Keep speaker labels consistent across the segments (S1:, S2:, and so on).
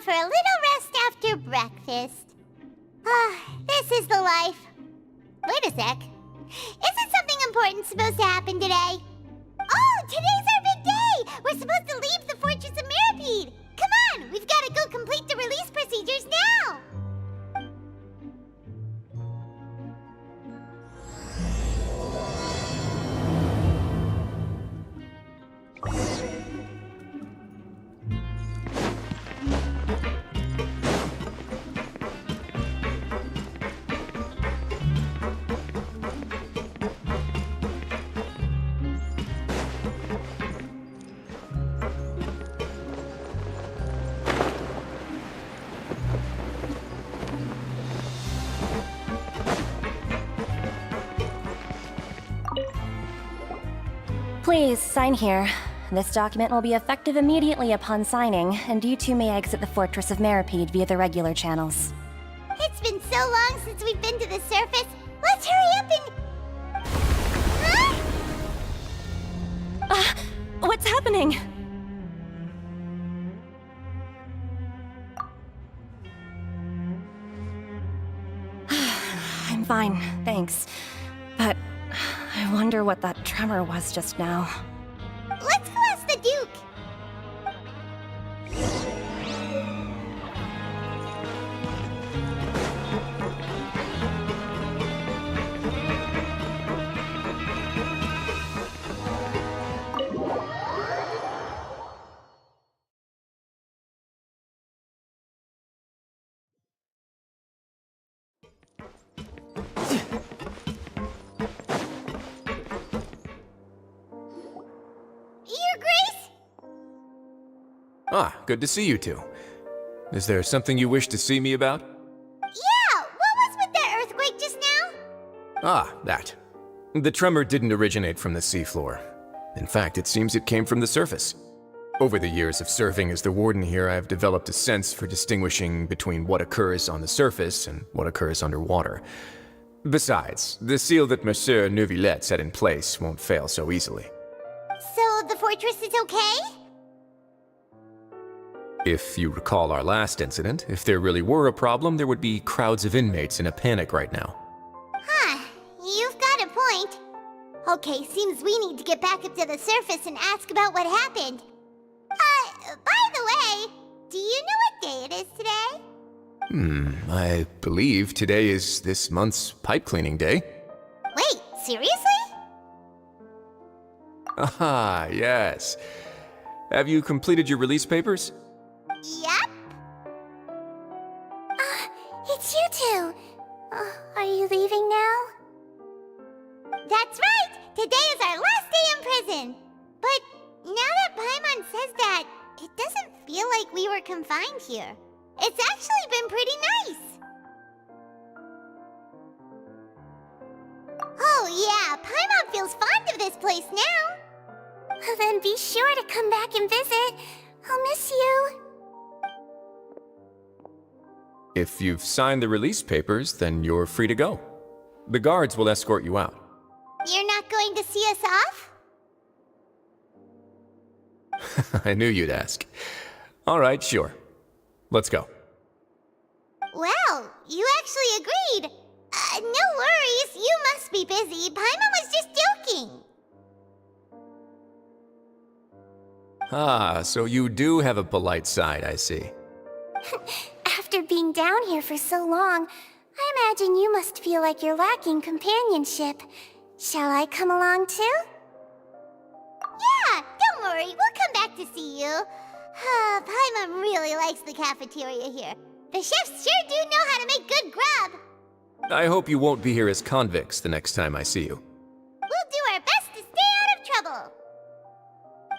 S1: For a little rest after breakfast. This is the life. Wait a sec. Isn't something important supposed to happen today? Oh, today's our big day! We're supposed to leave the Fortress of Mirapede! Come on, we've got to go complete the release procedures now!
S2: Please, sign here. This document will be effective immediately upon signing, and you two may exit the Fortress of Mirapede via the regular channels.
S1: It's been so long since we've been to the surface. Let's hurry up and... Huh?
S2: What's happening? I'm fine, thanks. But I wonder what that tremor was just now.
S1: Let's go ask the Duke!
S3: Ah, good to see you two. Is there something you wish to see me about?
S1: Yeah, what was with that earthquake just now?
S3: Ah, that. The tremor didn't originate from the seafloor. In fact, it seems it came from the surface. Over the years of serving as the warden here, I've developed a sense for distinguishing between what occurs on the surface and what occurs underwater. Besides, the seal that Monsieur Neuvillette set in place won't fail so easily.
S1: So the fortress is okay?
S3: If you recall our last incident, if there really were a problem, there would be crowds of inmates in a panic right now.
S1: Huh, you've got a point. Okay, seems we need to get back up to the surface and ask about what happened. By the way, do you know what day it is today?
S3: I believe today is this month's pipe cleaning day.
S1: Wait, seriously?
S3: Aha, yes. Have you completed your release papers?
S1: Yep. It's you two. Are you leaving now? That's right! Today is our last day in prison! But now that Paimon says that, it doesn't feel like we were confined here. It's actually been pretty nice! Oh yeah, Paimon feels fond of this place now! Then be sure to come back and visit. I'll miss you.
S3: If you've signed the release papers, then you're free to go. The guards will escort you out.
S1: You're not going to see us off?
S3: I knew you'd ask. All right, sure. Let's go.
S1: Well, you actually agreed. No worries, you must be busy. Paimon was just joking.
S3: Ah, so you do have a polite side, I see.
S1: After being down here for so long, I imagine you must feel like you're lacking companionship. Shall I come along too? Yeah, don't worry, we'll come back to see you. Paimon really likes the cafeteria here. The chefs sure do know how to make good grub.
S3: I hope you won't be here as convicts the next time I see you.
S1: We'll do our best to stay out of trouble.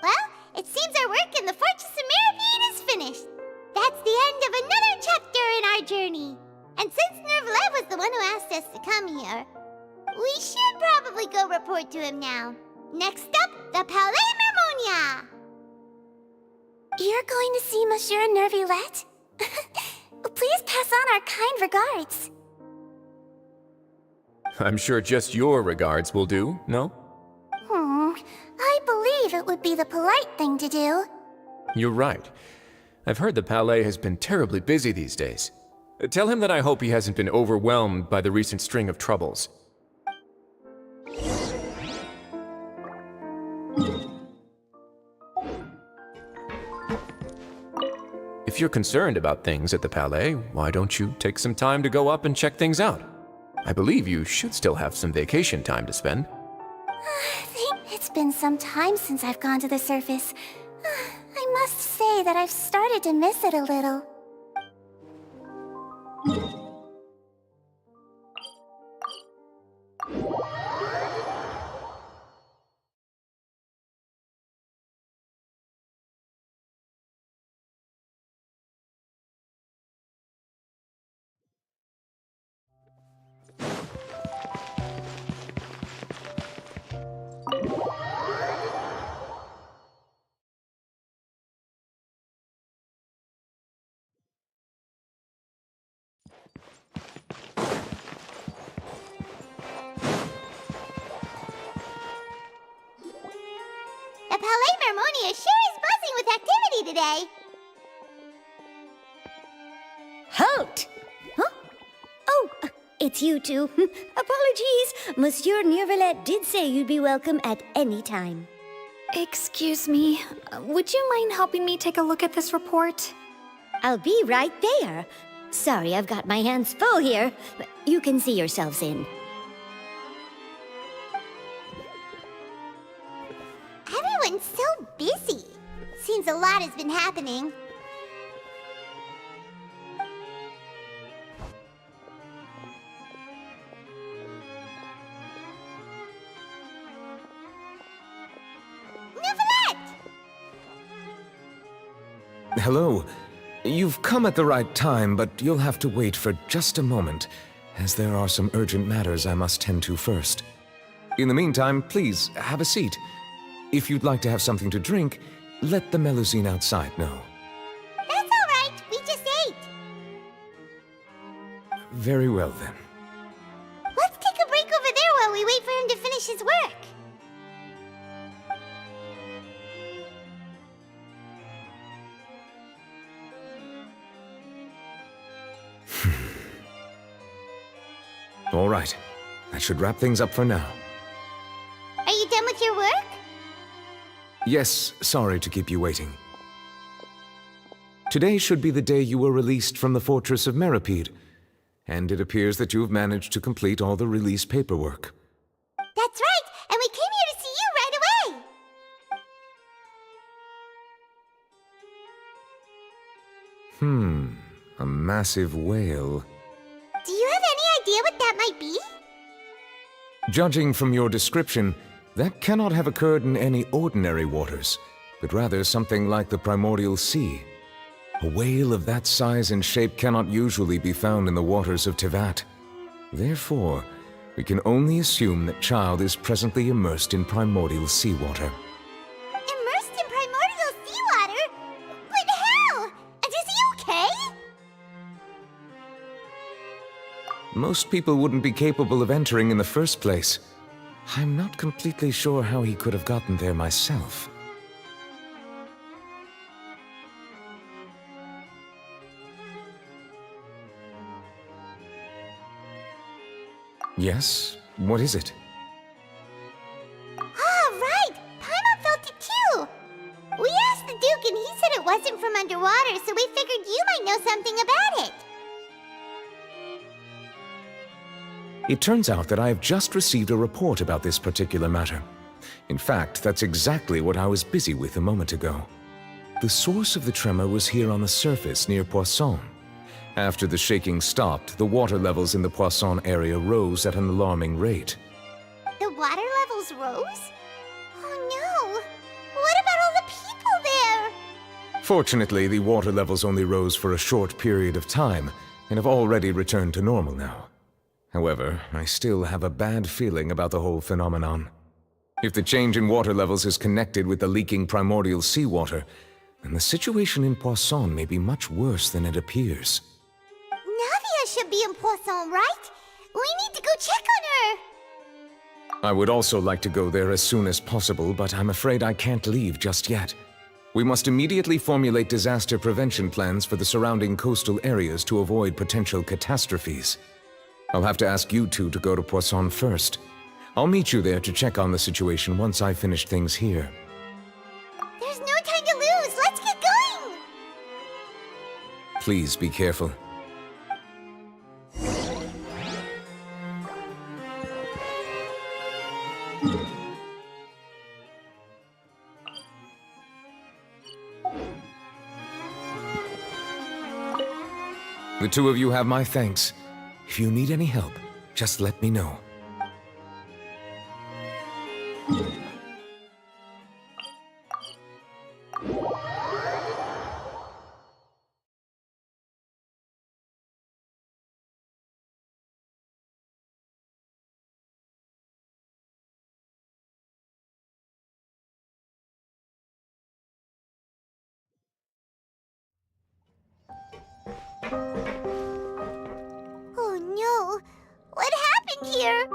S1: Well, It seems our work in the Fortress of Meripede is finished. That's the end of another chapter in our journey. And since Nervalet was the one who asked us to come here, we should probably go report to him now. Next up, the Palais Mermonia! You're going to see Monsieur Nervalet? Please pass on our kind regards.
S3: I'm sure just your regards will do, no?
S1: I believe it would be the polite thing to do.
S3: You're right. I've heard the Palais has been terribly busy these days. Tell him that I hope he hasn't been overwhelmed by the recent string of troubles. If you're concerned about things at the Palais, why don't you take some time to go up and check things out? I believe you should still have some vacation time to spend.
S1: I think it's been some time since I've gone to the surface. I must say that I've started to miss it a little. The Palais Mermonia sure is buzzing with activity today.
S4: Halt! Huh? Oh, it's you two. Apologies. Monsieur Nervalet did say you'd be welcome at any time.
S5: Excuse me, would you mind helping me take a look at this report?
S4: I'll be right there. Sorry, I've got my hands full here. You can see yourselves in.
S1: Everyone's so busy. Seems a lot has been happening. Nervalet!
S6: Hello. You've come at the right time, but you'll have to wait for just a moment, as there are some urgent matters I must tend to first. In the meantime, please, have a seat. If you'd like to have something to drink, let the Melusine outside know.
S1: That's all right. We just ate.
S6: Very well, then.
S1: Let's take a break over there while we wait for him to finish his work.
S6: All right. That should wrap things up for now.
S1: Are you done with your work?
S6: Yes, sorry to keep you waiting. Today should be the day you were released from the Fortress of Meripede, and it appears that you've managed to complete all the release paperwork.
S1: That's right, and we came here to see you right away.
S6: A massive whale.
S1: Do you have any idea what that might be?
S6: Judging from your description, that cannot have occurred in any ordinary waters, but rather something like the primordial sea. A whale of that size and shape cannot usually be found in the waters of Tevat. Therefore, we can only assume that Child is presently immersed in primordial seawater.
S1: Immersed in primordial seawater? But how? And is he okay?
S6: Most people wouldn't be capable of entering in the first place. I'm not completely sure how he could have gotten there myself. Yes? What is it?
S1: Ah, right! Paimon felt it too! We asked the Duke and he said it wasn't from underwater, so we figured you might know something about it.
S6: It turns out that I have just received a report about this particular matter. In fact, that's exactly what I was busy with a moment ago. The source of the tremor was here on the surface near Poisson. After the shaking stopped, the water levels in the Poisson area rose at an alarming rate.
S1: The water levels rose? Oh no! What about all the people
S6: Fortunately, the water levels only rose for a short period of time, and have already returned to normal now. However, I still have a bad feeling about the whole phenomenon. If the change in water levels is connected with the leaking primordial seawater, then the situation in Poisson may be much worse than it appears.
S1: Navia should be in Poisson, right? We need to go check on her!
S6: I would also like to go there as soon as possible, but I'm afraid I can't leave just yet. We must immediately formulate disaster prevention plans for the surrounding coastal areas to avoid potential catastrophes. I'll have to ask you two to go to Poisson first. I'll meet you there to check on the situation once I finish things here.
S1: There's no time to lose! Let's get going!
S6: Please be careful. The two of you have my thanks. If you need any help, just let me know.
S1: Oh no! What happened here?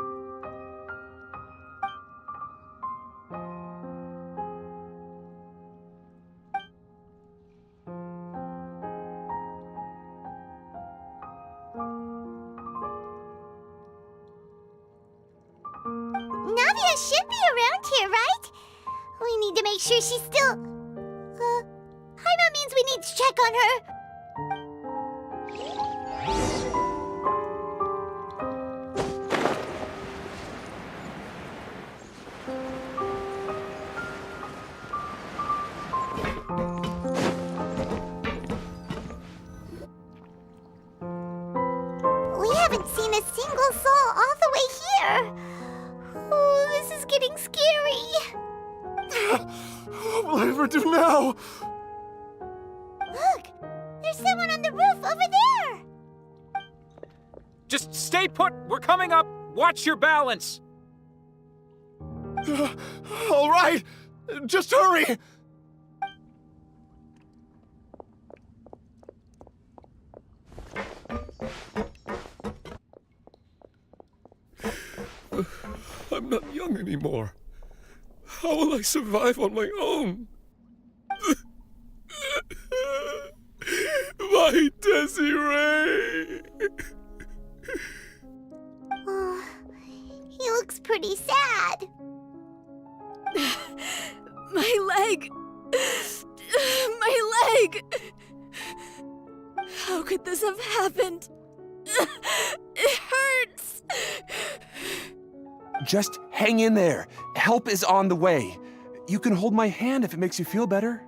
S1: Navia should be around here, right? We need to make sure she's still... Paimon means we need to check on her. We haven't seen a single soul all the way here. Oh, this is getting scary.
S7: What will I ever do now?
S1: Look, there's someone on the roof over there.
S8: Just stay put! We're coming up! Watch your balance!
S7: All right, just hurry! I'm not young anymore. How will I survive on my own? My Desiree!
S1: Oh, he looks pretty sad.
S9: My leg! My leg! How could this have happened? It hurts!
S10: Just hang in there. Help is on the way. You can hold my hand if it makes you feel better.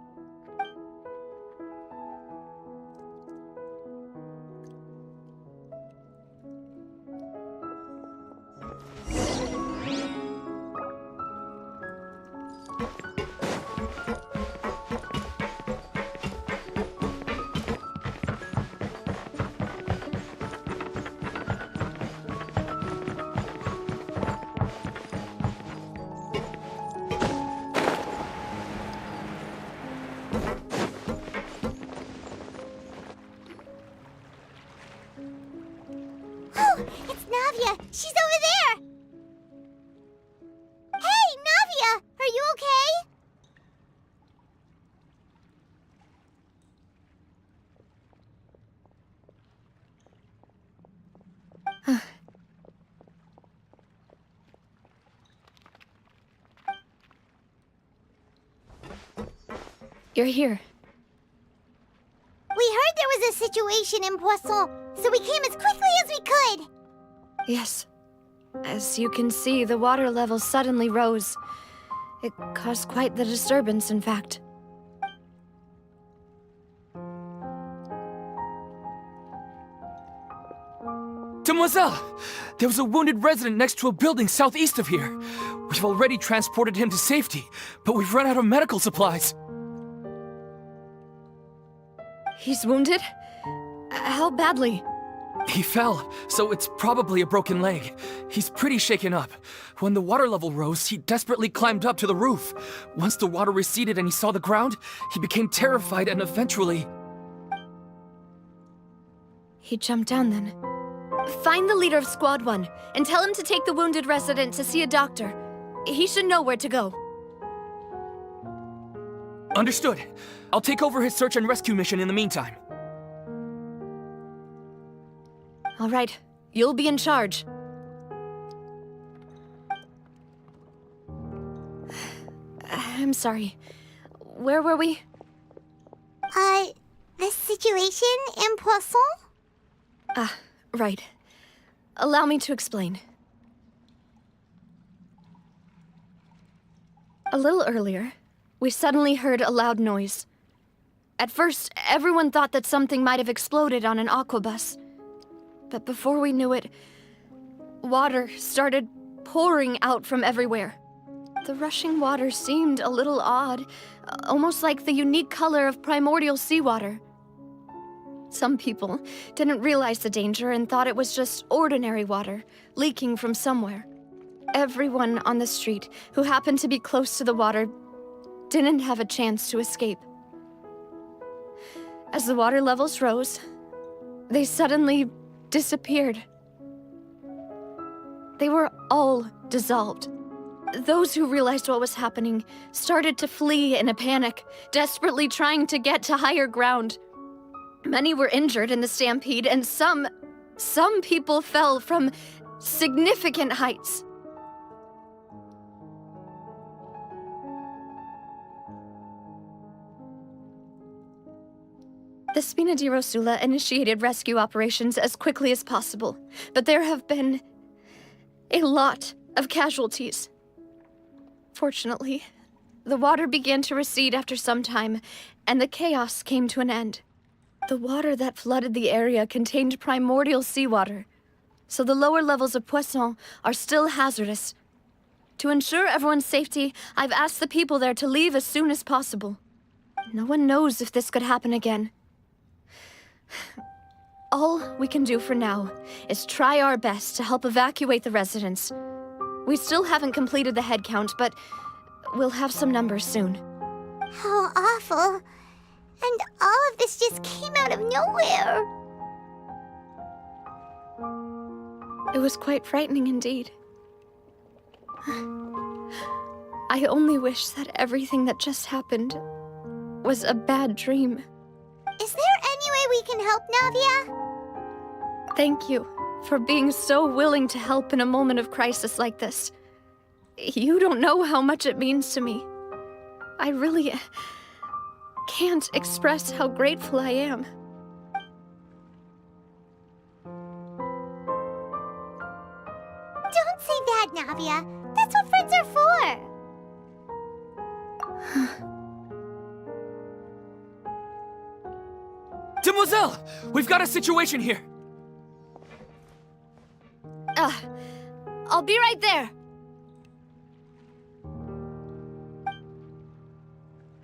S1: Oh, it's Navia. She's over there. Hey, Navia, are you okay?
S9: You're here.
S1: We heard there was a situation in Poisson, so we came as quickly as we could.
S9: Yes. As you can see, the water level suddenly rose. It caused quite the disturbance, in fact.
S8: Demoiselle! There was a wounded resident next to a building southeast of here. We've already transported him to safety, but we've run out of medical supplies.
S9: He's wounded? How badly?
S8: He fell, so it's probably a broken leg. He's pretty shaken up. When the water level rose, he desperately climbed up to the roof. Once the water receded and he saw the ground, he became terrified and eventually...
S9: He jumped down then. Find the leader of Squad 1 and tell him to take the wounded resident to see a doctor. He should know where to go.
S8: Understood. I'll take over his search and rescue mission in the meantime.
S9: All right, you'll be in charge. I'm sorry. Where were we?
S1: The situation in Poisson?
S9: Ah, right. Allow me to explain. A little earlier, we suddenly heard a loud noise. At first, everyone thought that something might have exploded on an aquabus. But before we knew it, water started pouring out from everywhere. The rushing water seemed a little odd, almost like the unique color of primordial seawater. Some people didn't realize the danger and thought it was just ordinary water, leaking from somewhere. Everyone on the street who happened to be close to the water didn't have a chance to escape. As the water levels rose, they suddenly disappeared. They were all dissolved. Those who realized what was happening started to flee in a panic, desperately trying to get to higher ground. Many were injured in the stampede, and some people fell from significant heights. The Spina di Rosula initiated rescue operations as quickly as possible, but there have been a lot of casualties. Fortunately, the water began to recede after some time, and the chaos came to an end. The water that flooded the area contained primordial seawater, so the lower levels of Poisson are still hazardous. To ensure everyone's safety, I've asked the people there to leave as soon as possible. No one knows if this could happen again. All we can do for now is try our best to help evacuate the residents. We still haven't completed the head count, but we'll have some numbers soon.
S1: How awful. And all of this just came out of nowhere.
S9: It was quite frightening indeed. I only wish that everything that just happened was a bad dream.
S1: Is there any way we can help, Navia?
S9: Thank you for being so willing to help in a moment of crisis like this. You don't know how much it means to me. I really can't express how grateful I am.
S1: Don't say that, Navia. That's what friends are for.
S8: Demoiselle! We've got a situation here!
S9: I'll be right there.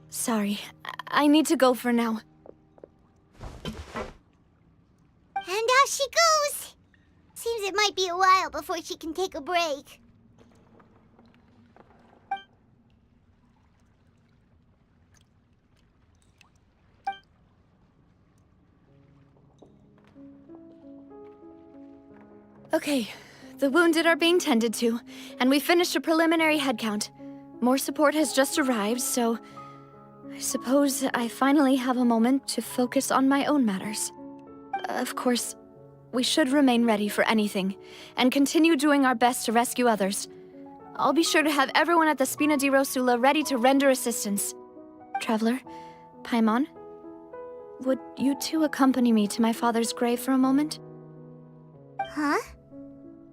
S9: Sorry, I need to go for now.
S1: And off she goes. Seems it might be a while before she can take a break.
S9: Okay, the wounded are being tended to, and we finished a preliminary head count. More support has just arrived, so I suppose I finally have a moment to focus on my own matters. Of course, we should remain ready for anything, and continue doing our best to rescue others. I'll be sure to have everyone at the Spina di Rosula ready to render assistance. Traveler, Paimon, would you two accompany me to my father's grave for a moment?
S1: Huh?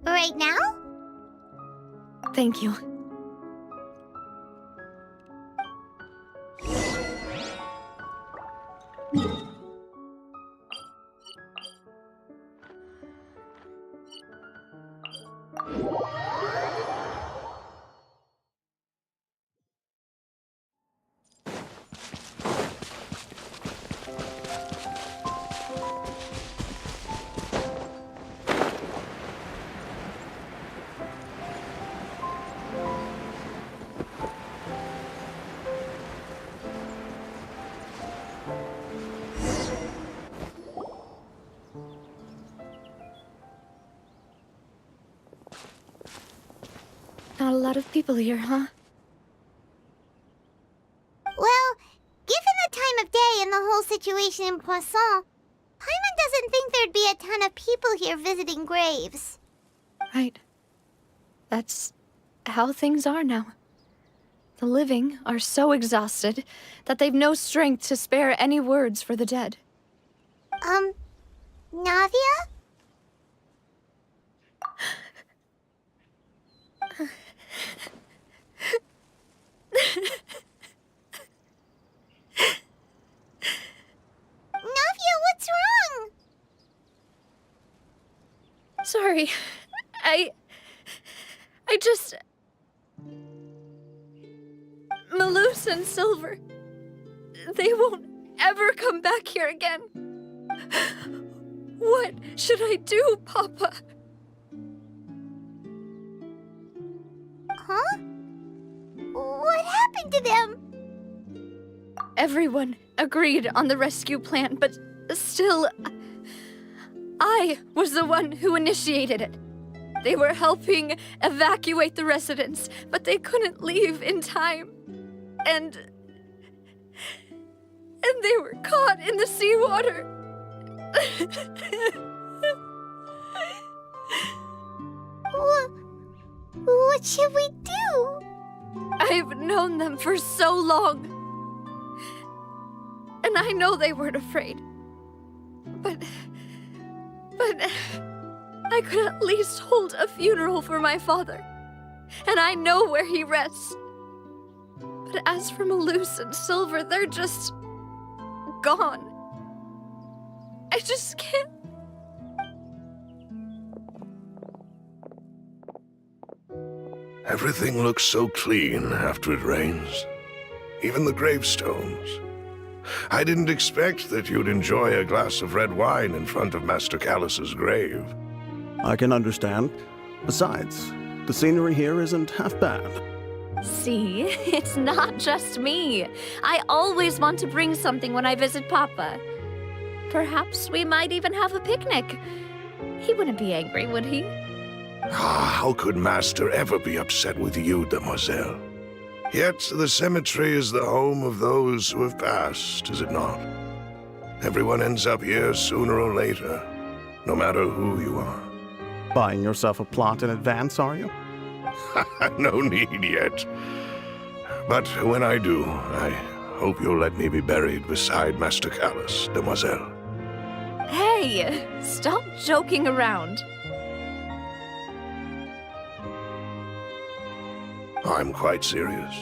S1: Right now?
S9: Thank you. Not a lot of people here, huh?
S1: Well, given the time of day and the whole situation in Poisson, Paimon doesn't think there'd be a ton of people here visiting graves.
S9: Right. That's how things are now. The living are so exhausted that they've no strength to spare any words for the dead.
S1: Navia? Navia, what's wrong?
S9: Sorry. I just... Malus and Silver. They won't ever come back here again. What should I do, Papa?
S1: Huh? What happened to them?
S9: Everyone agreed on the rescue plan, but still... I was the one who initiated it. They were helping evacuate the residents, but they couldn't leave in time. And they were caught in the seawater.
S1: What should we do?
S9: I've known them for so long. And I know they weren't afraid. But I could at least hold a funeral for my father. And I know where he rests. But as for Malus and Silver, they're just... gone. I just can't...
S11: Everything looks so clean after it rains. Even the gravestones. I didn't expect that you'd enjoy a glass of red wine in front of Master Callus's grave.
S12: I can understand. Besides, the scenery here isn't half bad.
S2: See, it's not just me. I always want to bring something when I visit Papa. Perhaps we might even have a picnic. He wouldn't be angry, would he?
S11: How could Master ever be upset with you, Demoiselle? Yet the cemetery is the home of those who have passed, is it not? Everyone ends up here sooner or later, no matter who you are.
S12: Buying yourself a plot in advance, are you?
S11: No need yet. But when I do, I hope you'll let me be buried beside Master Callus, Demoiselle.
S2: Hey, stop joking around.
S11: I'm quite serious.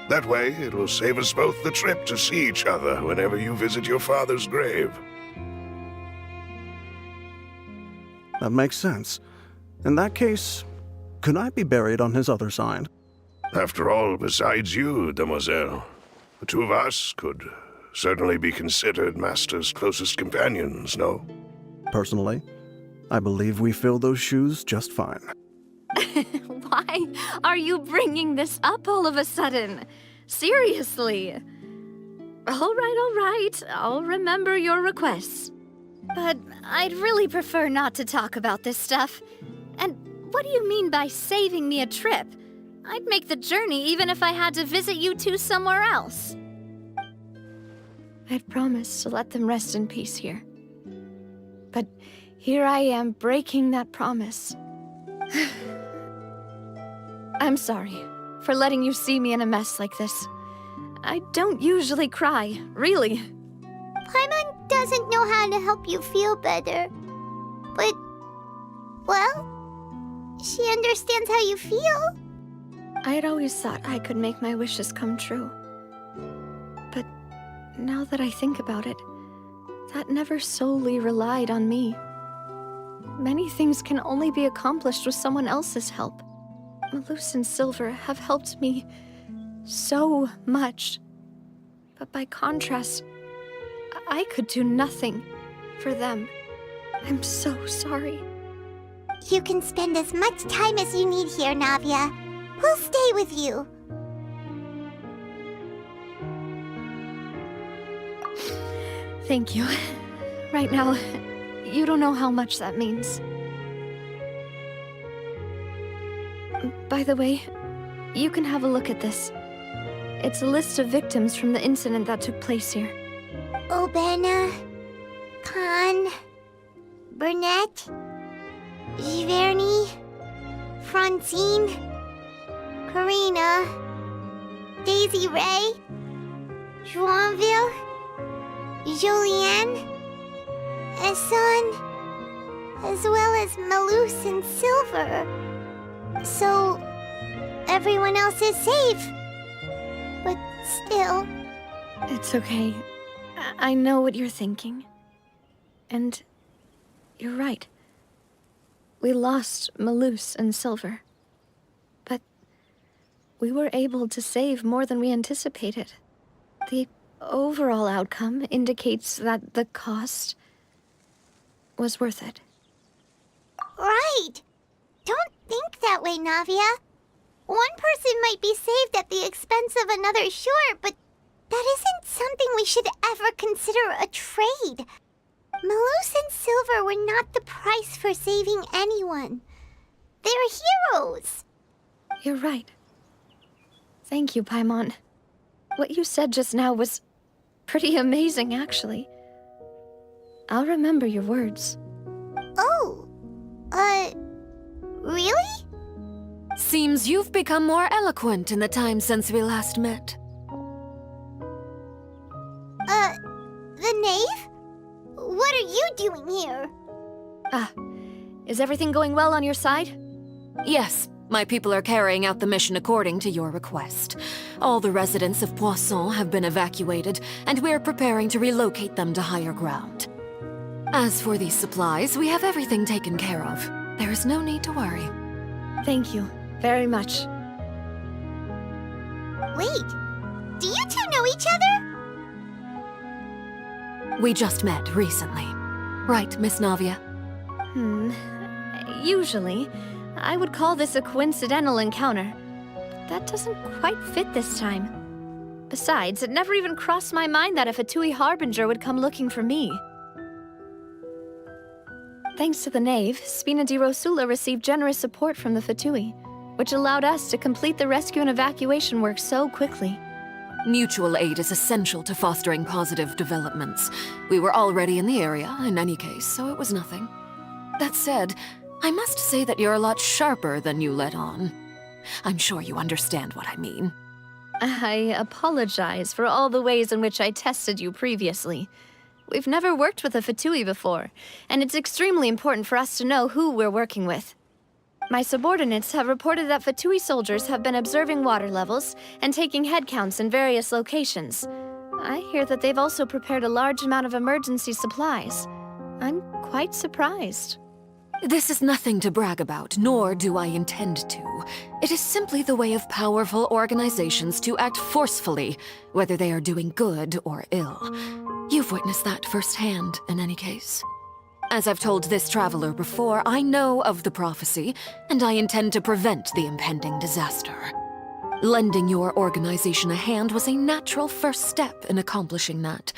S11: That way, it will save us both the trip to see each other whenever you visit your father's grave.
S12: That makes sense. In that case, could I be buried on his other side?
S11: After all, besides you, Demoiselle, the two of us could certainly be considered Master's closest companions, no?
S12: Personally, I believe we fill those shoes just fine.
S2: Why are you bringing this up all of a sudden? Seriously. All right. I'll remember your requests.
S4: But I'd really prefer not to talk about this stuff. And what do you mean by saving me a trip? I'd make the journey even if I had to visit you two somewhere else.
S9: I'd promised to let them rest in peace here. But here I am breaking that promise. I'm sorry for letting you see me in a mess like this. I don't usually cry, really.
S1: Paimon doesn't know how to help you feel better. But, well, she understands how you feel.
S9: I had always thought I could make my wishes come true. But now that I think about it, that never solely relied on me. Many things can only be accomplished with someone else's help. Malus and Silver have helped me so much. But by contrast, I could do nothing for them. I'm so sorry.
S1: You can spend as much time as you need here, Navia. We'll stay with you.
S9: Thank you. Right now, you don't know how much that means. By the way, you can have a look at this. It's a list of victims from the incident that took place here.
S1: Obena, Khan, Burnett, Giverny, Francine, Karina, Daisy Ray, Joinville, Julianne, Esson, as well as Malus and Silver. So, everyone else is safe. But still...
S9: It's okay. I know what you're thinking. And you're right. We lost Malus and Silver. But we were able to save more than we anticipated. The overall outcome indicates that the cost was worth it.
S1: Right! Don't think that way, Navia. One person might be saved at the expense of another, sure, but that isn't something we should ever consider a trade. Malus and Silver were not the price for saving anyone. They're heroes.
S9: You're right. Thank you, Paimon. What you said just now was pretty amazing, actually. I'll remember your words.
S1: Oh, really?
S13: Seems you've become more eloquent in the time since we last met.
S1: The knave? What are you doing here?
S9: Is everything going well on your side?
S13: Yes, my people are carrying out the mission according to your request. All the residents of Poisson have been evacuated, and we're preparing to relocate them to higher ground. As for these supplies, we have everything taken care of. There is no need to worry.
S9: Thank you very much.
S1: Wait, do you two know each other?
S13: We just met recently. Right, Miss Navia?
S9: Usually, I would call this a coincidental encounter. That doesn't quite fit this time. Besides, it never even crossed my mind that a Fatui Harbinger would come looking for me. Thanks to the Knave, Spina di Rosula received generous support from the Fatui, which allowed us to complete the rescue and evacuation work so quickly.
S13: Mutual aid is essential to fostering positive developments. We were already in the area, in any case, so it was nothing. That said, I must say that you're a lot sharper than you let on. I'm sure you understand what I mean.
S9: I apologize for all the ways in which I tested you previously. We've never worked with a Fatui before, and it's extremely important for us to know who we're working with. My subordinates have reported that Fatui soldiers have been observing water levels and taking head counts in various locations. I hear that they've also prepared a large amount of emergency supplies. I'm quite surprised.
S13: This is nothing to brag about, nor do I intend to. It is simply the way of powerful organizations to act forcefully, whether they are doing good or ill. You've witnessed that firsthand, in any case. As I've told this traveler before, I know of the prophecy, and I intend to prevent the impending disaster. Lending your organization a hand was a natural first step in accomplishing that.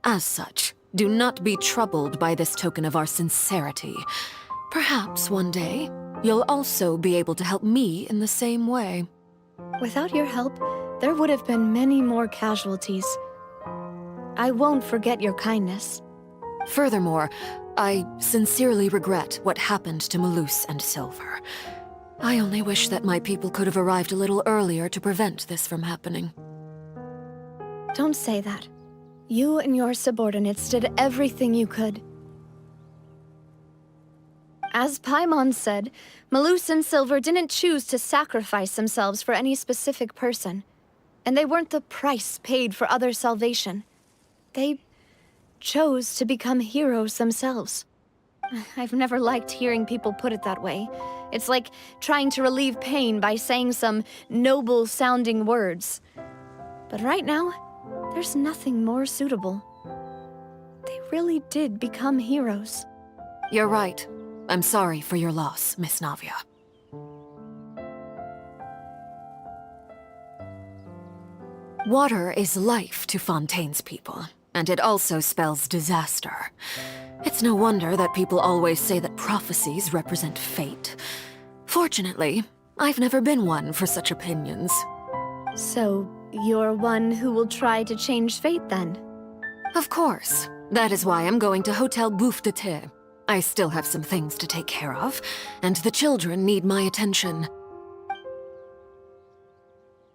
S13: As such, do not be troubled by this token of our sincerity. Perhaps one day, you'll also be able to help me in the same way.
S9: Without your help, there would have been many more casualties. I won't forget your kindness.
S13: Furthermore, I sincerely regret what happened to Malus and Silver. I only wish that my people could have arrived a little earlier to prevent this from happening.
S9: Don't say that. You and your subordinates did everything you could. As Paimon said, Malus and Silver didn't choose to sacrifice themselves for any specific person, and they weren't the price paid for other salvation. They chose to become heroes themselves. I've never liked hearing people put it that way. It's like trying to relieve pain by saying some noble-sounding words. But right now, there's nothing more suitable. They really did become heroes.
S13: You're right. I'm sorry for your loss, Miss Navia. Water is life to Fontaine's people, and it also spells disaster. It's no wonder that people always say that prophecies represent fate. Fortunately, I've never been one for such opinions.
S9: So, you're one who will try to change fate then?
S13: Of course. That is why I'm going to Hotel Bouffe de Thé. I still have some things to take care of, and the children need my attention.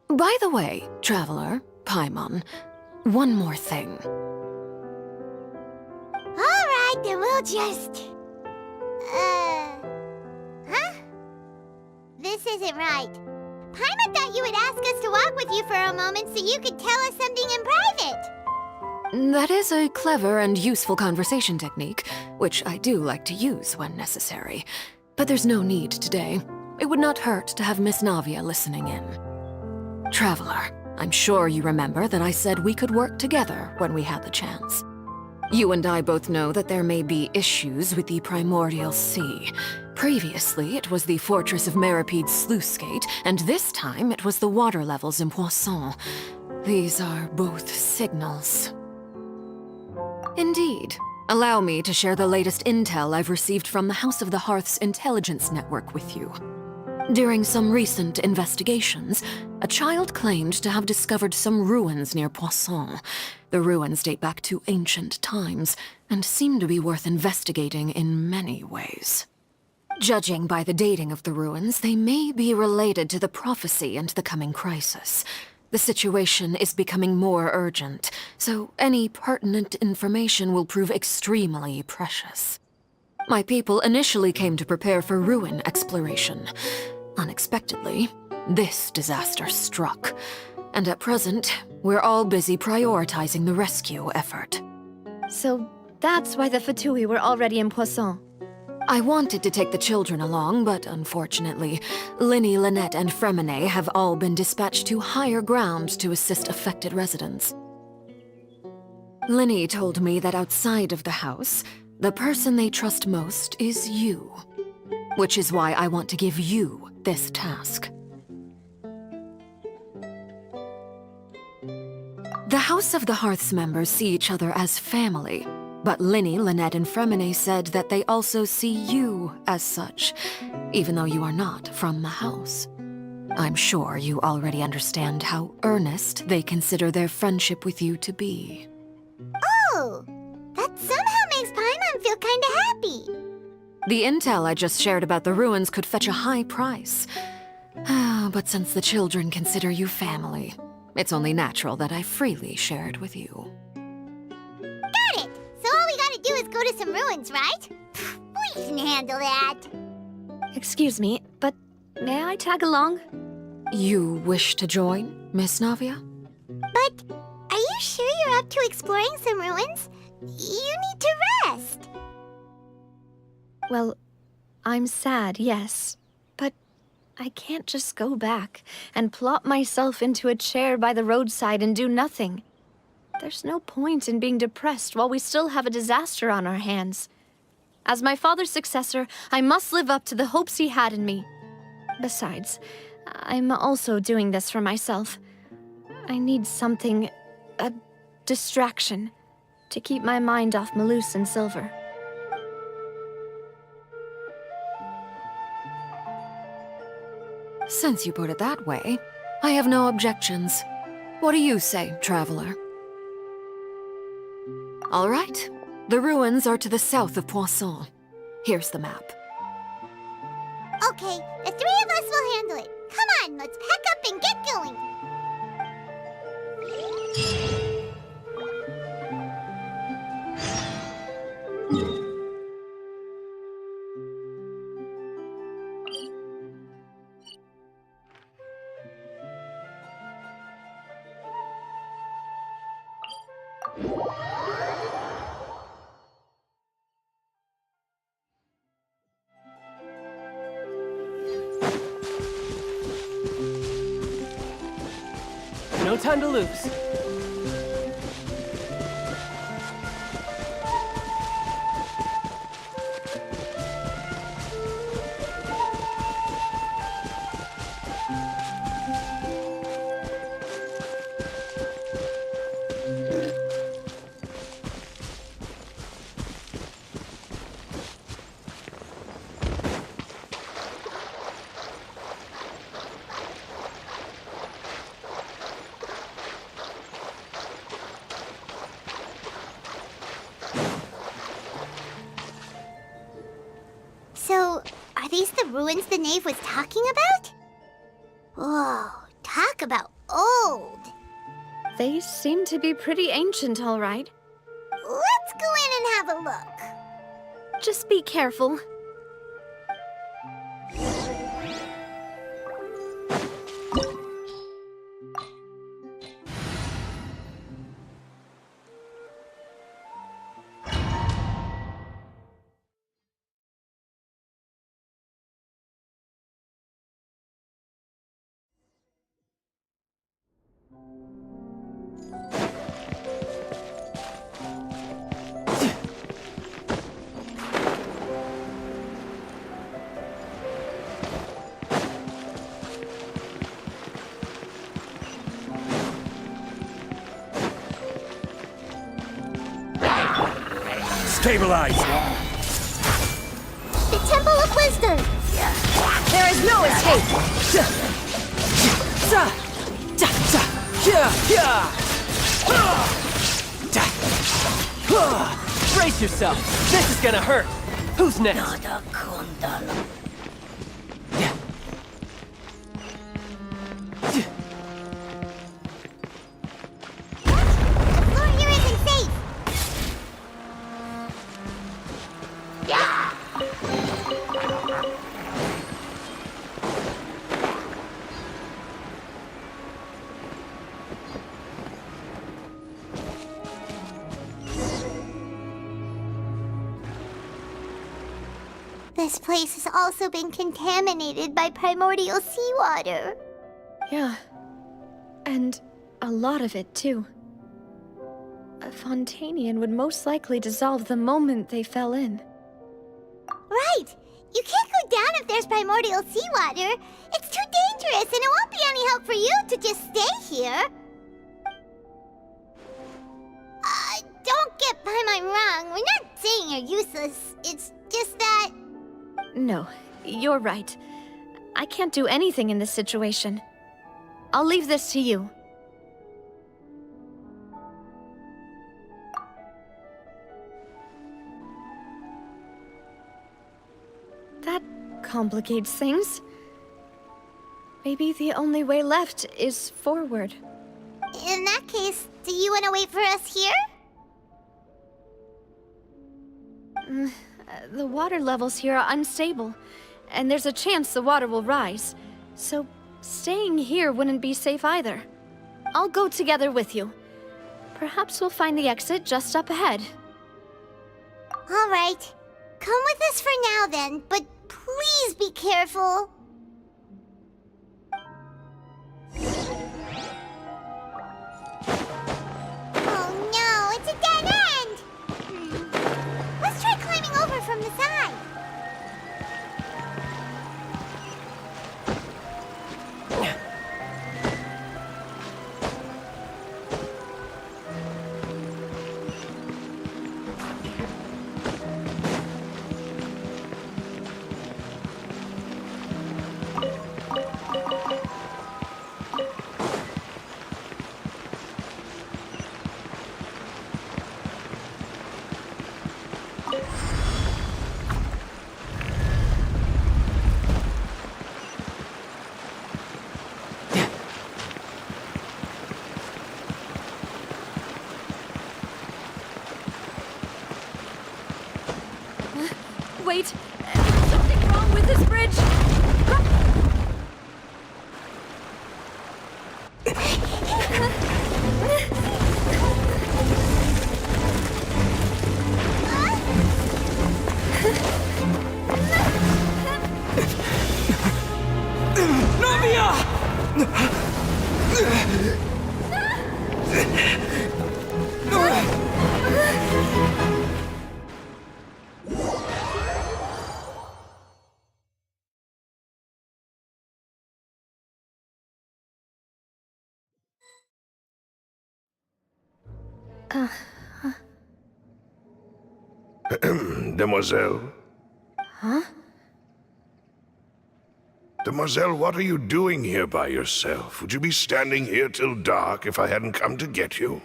S13: By the way, Traveler, Paimon, one more thing.
S1: Alright, then we'll just... Huh? This isn't right. Paimon thought you would ask us to walk with you for a moment so you could tell us something in private.
S13: That is a clever and useful conversation technique, which I do like to use when necessary. But there's no need today. It would not hurt to have Miss Navia listening in. Traveler, I'm sure you remember that I said we could work together when we had the chance. You and I both know that there may be issues with the Primordial Sea. Previously, it was the fortress of Meripede's sluice gate, and this time it was the water levels in Poisson. These are both signals. Indeed. Allow me to share the latest intel I've received from the House of the Hearth's intelligence network with you. During some recent investigations, a child claimed to have discovered some ruins near Poisson. The ruins date back to ancient times, and seem to be worth investigating in many ways. Judging by the dating of the ruins, they may be related to the prophecy and the coming crisis. The situation is becoming more urgent, so any pertinent information will prove extremely precious. My people initially came to prepare for ruin exploration. Unexpectedly, this disaster struck, and at present, we're all busy prioritizing the rescue effort.
S9: So that's why the Fatui were already in Poisson.
S13: I wanted to take the children along, but unfortunately, Linny, Lynette, and Fremine have all been dispatched to higher ground to assist affected residents. Linny told me that outside of the house, the person they trust most is you. Which is why I want to give you this task. The House of the Hearth's members see each other as family, but Linny, Lynette, and Fremine said that they also see you as such, even though you are not from the house. I'm sure you already understand how earnest they consider their friendship with you to be.
S1: Oh! That somehow makes Paimon feel kinda happy.
S13: The intel I just shared about the ruins could fetch a high price. But since the children consider you family, it's only natural that I freely share it with you.
S1: Got it! So all we gotta do is go to some ruins, right? We can handle that.
S9: Excuse me, but may I tag along?
S13: You wish to join, Miss Navia?
S1: But are you sure you're up to exploring some ruins? You need to rest.
S9: Well, I'm sad, yes. But I can't just go back and plop myself into a chair by the roadside and do nothing. There's no point in being depressed while we still have a disaster on our hands. As my father's successor, I must live up to the hopes he had in me. Besides, I'm also doing this for myself. I need something, a distraction, to keep my mind off Malus and Silver.
S13: Since you put it that way, I have no objections. What do you say, Traveler? All right. The ruins are to the south of Poisson. Here's the map.
S1: Okay, the three of us will handle it. Come on, let's pack up and get going.
S14: No time to lose.
S1: ruins the knave was talking about? Whoa, talk about old.
S9: They seem to be pretty ancient, all right.
S1: Let's go in and have a look.
S9: Just be careful.
S14: Stabilize!
S1: The Temple of Wisdom!
S9: There is no escape!
S14: Brace yourself! This is gonna hurt! Who's next?
S1: The floor here isn't safe! This place has also been contaminated by primordial seawater.
S9: Yeah. And a lot of it, too. A Fontanian would most likely dissolve the moment they fell in.
S1: Right! You can't go down if there's primordial seawater. It's too dangerous, and it won't be any help for you to just stay here. Don't get by my wrong. We're not saying you're useless. It's just that...
S9: No, you're right. I can't do anything in this situation. I'll leave this to you. That complicates things. Maybe the only way left is forward.
S1: In that case, do you want to wait for us here?
S9: The water levels here are unstable, and there's a chance the water will rise. So staying here wouldn't be safe either. I'll go together with you. Perhaps we'll find the exit just up ahead.
S1: All right. Come with us for now then, but please be careful. Oh no, it's a dead end! Let's try climbing over from the side.
S9: Wait! Is something wrong with this bridge?
S11: Demoiselle?
S9: Huh?
S11: Demoiselle, what are you doing here by yourself? Would you be standing here till dark if I hadn't come to get you?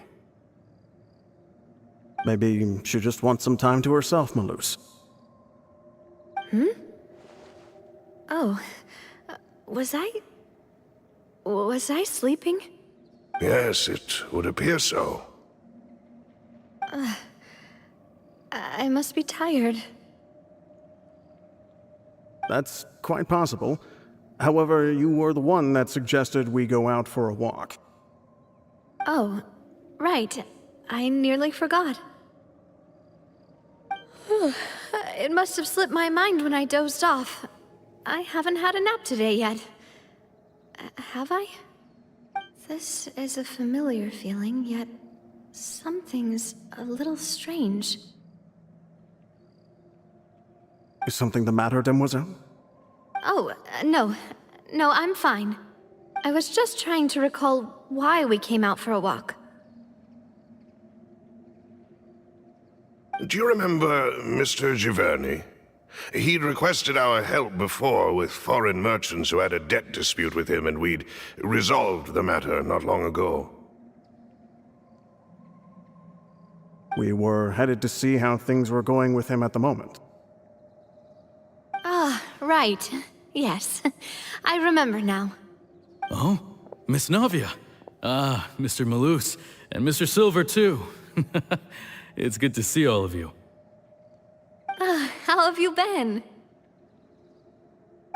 S12: Maybe she just wants some time to herself, Maloose.
S9: Oh, was I sleeping?
S11: Yes, it would appear so.
S9: I must be tired.
S12: That's quite possible. However, you were the one that suggested we go out for a walk.
S9: Oh, right. I nearly forgot. It must have slipped my mind when I dozed off. I haven't had a nap today yet. Have I? This is a familiar feeling, yet something's a little strange.
S12: Is something the matter, Demoiselle?
S9: Oh, no. No, I'm fine. I was just trying to recall why we came out for a walk.
S11: Do you remember Mr. Giverny? He'd requested our help before with foreign merchants who had a debt dispute with him, and we'd resolved the matter not long ago.
S12: We were headed to see how things were going with him at the moment.
S9: Ah, right. Yes. I remember now.
S8: Oh, Miss Navia. Ah, Mr. Malus, and Mr. Silver, too. It's good to see all of you.
S9: How have you been?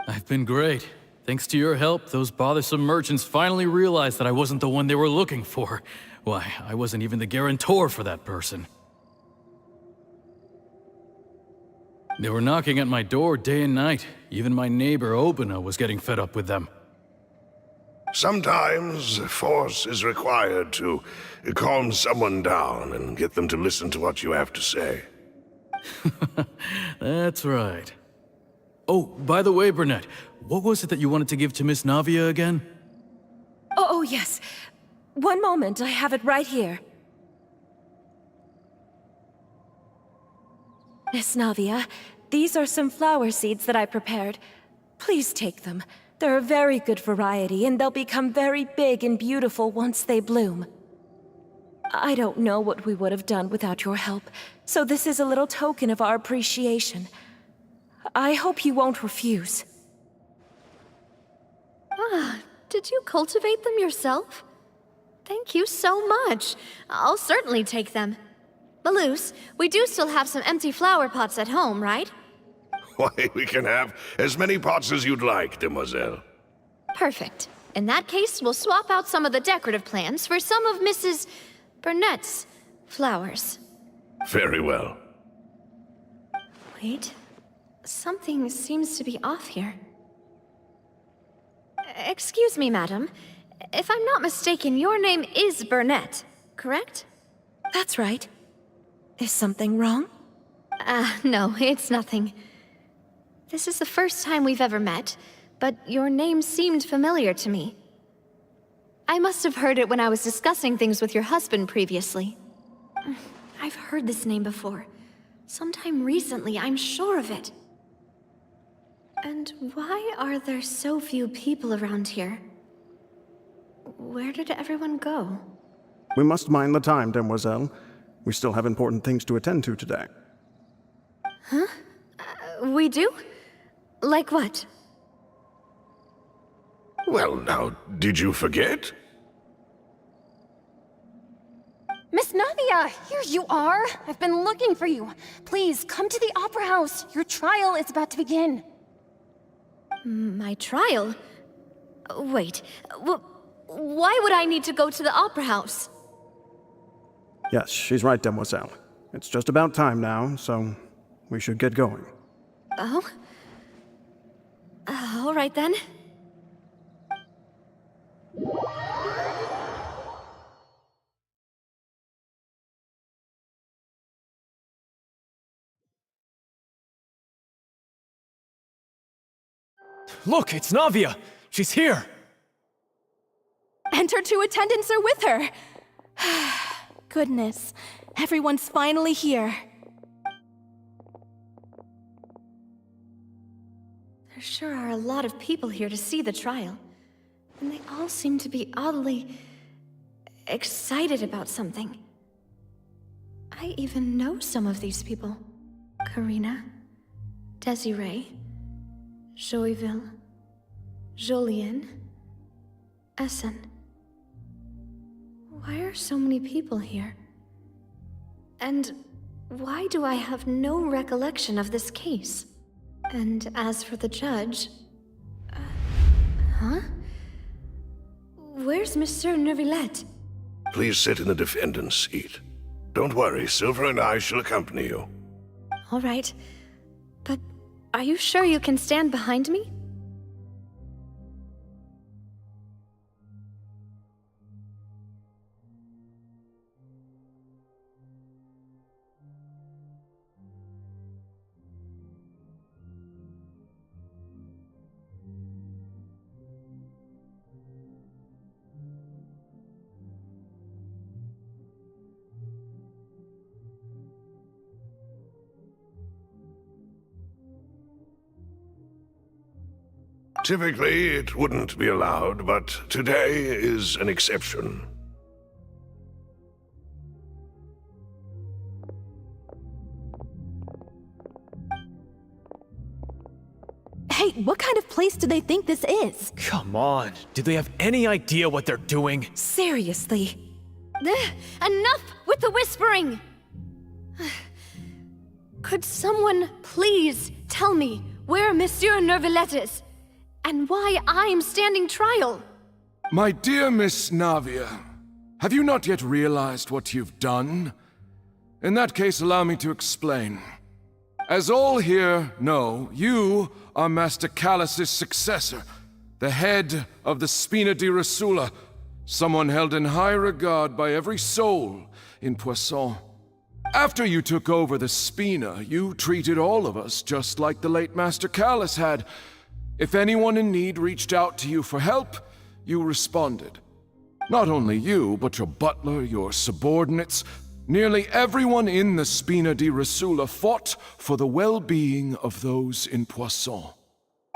S8: I've been great. Thanks to your help, those bothersome merchants finally realized that I wasn't the one they were looking for. Why, I wasn't even the guarantor for that person. They were knocking at my door day and night. Even my neighbor, Obina, was getting fed up with them.
S11: Sometimes force is required to calm someone down and get them to listen to what you have to say.
S8: That's right. Oh, by the way, Burnett, what was it that you wanted to give to Miss Navia again?
S15: Oh, yes. One moment, I have it right here. Miss Navia, these are some flower seeds that I prepared. Please take them. They're a very good variety, and they'll become very big and beautiful once they bloom. I don't know what we would have done without your help, so this is a little token of our appreciation. I hope you won't refuse.
S9: Ah, did you cultivate them yourself? Thank you so much. I'll certainly take them. Malus, we do still have some empty flower pots at home, right?
S11: Why, we can have as many pots as you'd like, Demoiselle.
S9: Perfect. In that case, we'll swap out some of the decorative plants for some of Mrs. Burnett's flowers.
S11: Very well.
S9: Wait. Something seems to be off here. Excuse me, madam. If I'm not mistaken, your name is Burnett, correct?
S15: That's right. Is something wrong?
S9: No, it's nothing. This is the first time we've ever met, but your name seemed familiar to me. I must have heard it when I was discussing things with your husband previously. I've heard this name before. Sometime recently, I'm sure of it. And why are there so few people around here? Where did everyone go?
S12: We must mind the time, Demoiselle. We still have important things to attend to today.
S9: Huh? We do? Like what?
S11: Well, now, did you forget?
S5: Miss Navia, here you are. I've been looking for you. Please, come to the Opera House. Your trial is about to begin.
S9: My trial? Wait, why would I need to go to the Opera House?
S12: Yes, she's right, Demoiselle. It's just about time now, so we should get going.
S9: Oh? All right then.
S14: Look, it's Navia! She's here!
S15: And her two attendants are with her! Goodness, everyone's finally here.
S9: There sure are a lot of people here to see the trial. And they all seem to be oddly excited about something. I even know some of these people. Karina, Desiree, Joyville, Jolien, Essen. Why are so many people here? And why do I have no recollection of this case? And as for the judge... huh? Where's Monsieur Neuvillette?
S11: Please sit in the defendant's seat. Don't worry, Silver and I shall accompany you.
S9: All right. But are you sure you can stand behind me?
S11: Typically, it wouldn't be allowed, but today is an exception.
S15: Hey, what kind of place do they think this is?
S14: Come on, do they have any idea what they're doing?
S15: Seriously.
S9: Enough with the whispering! Could someone please tell me where Monsieur Neuvillette is? And why I'm standing trial?
S7: My dear Miss Navia, have you not yet realized what you've done? In that case, allow me to explain. As all here know, you are Master Callus's successor, the head of the Spina di Rosula, someone held in high regard by every soul in Poisson. After you took over the Spina, you treated all of us just like the late Master Callus had. If anyone in need reached out to you for help, you responded. Not only you, but your butler, your subordinates, nearly everyone in the Spina di Rosula fought for the well-being of those in Poisson.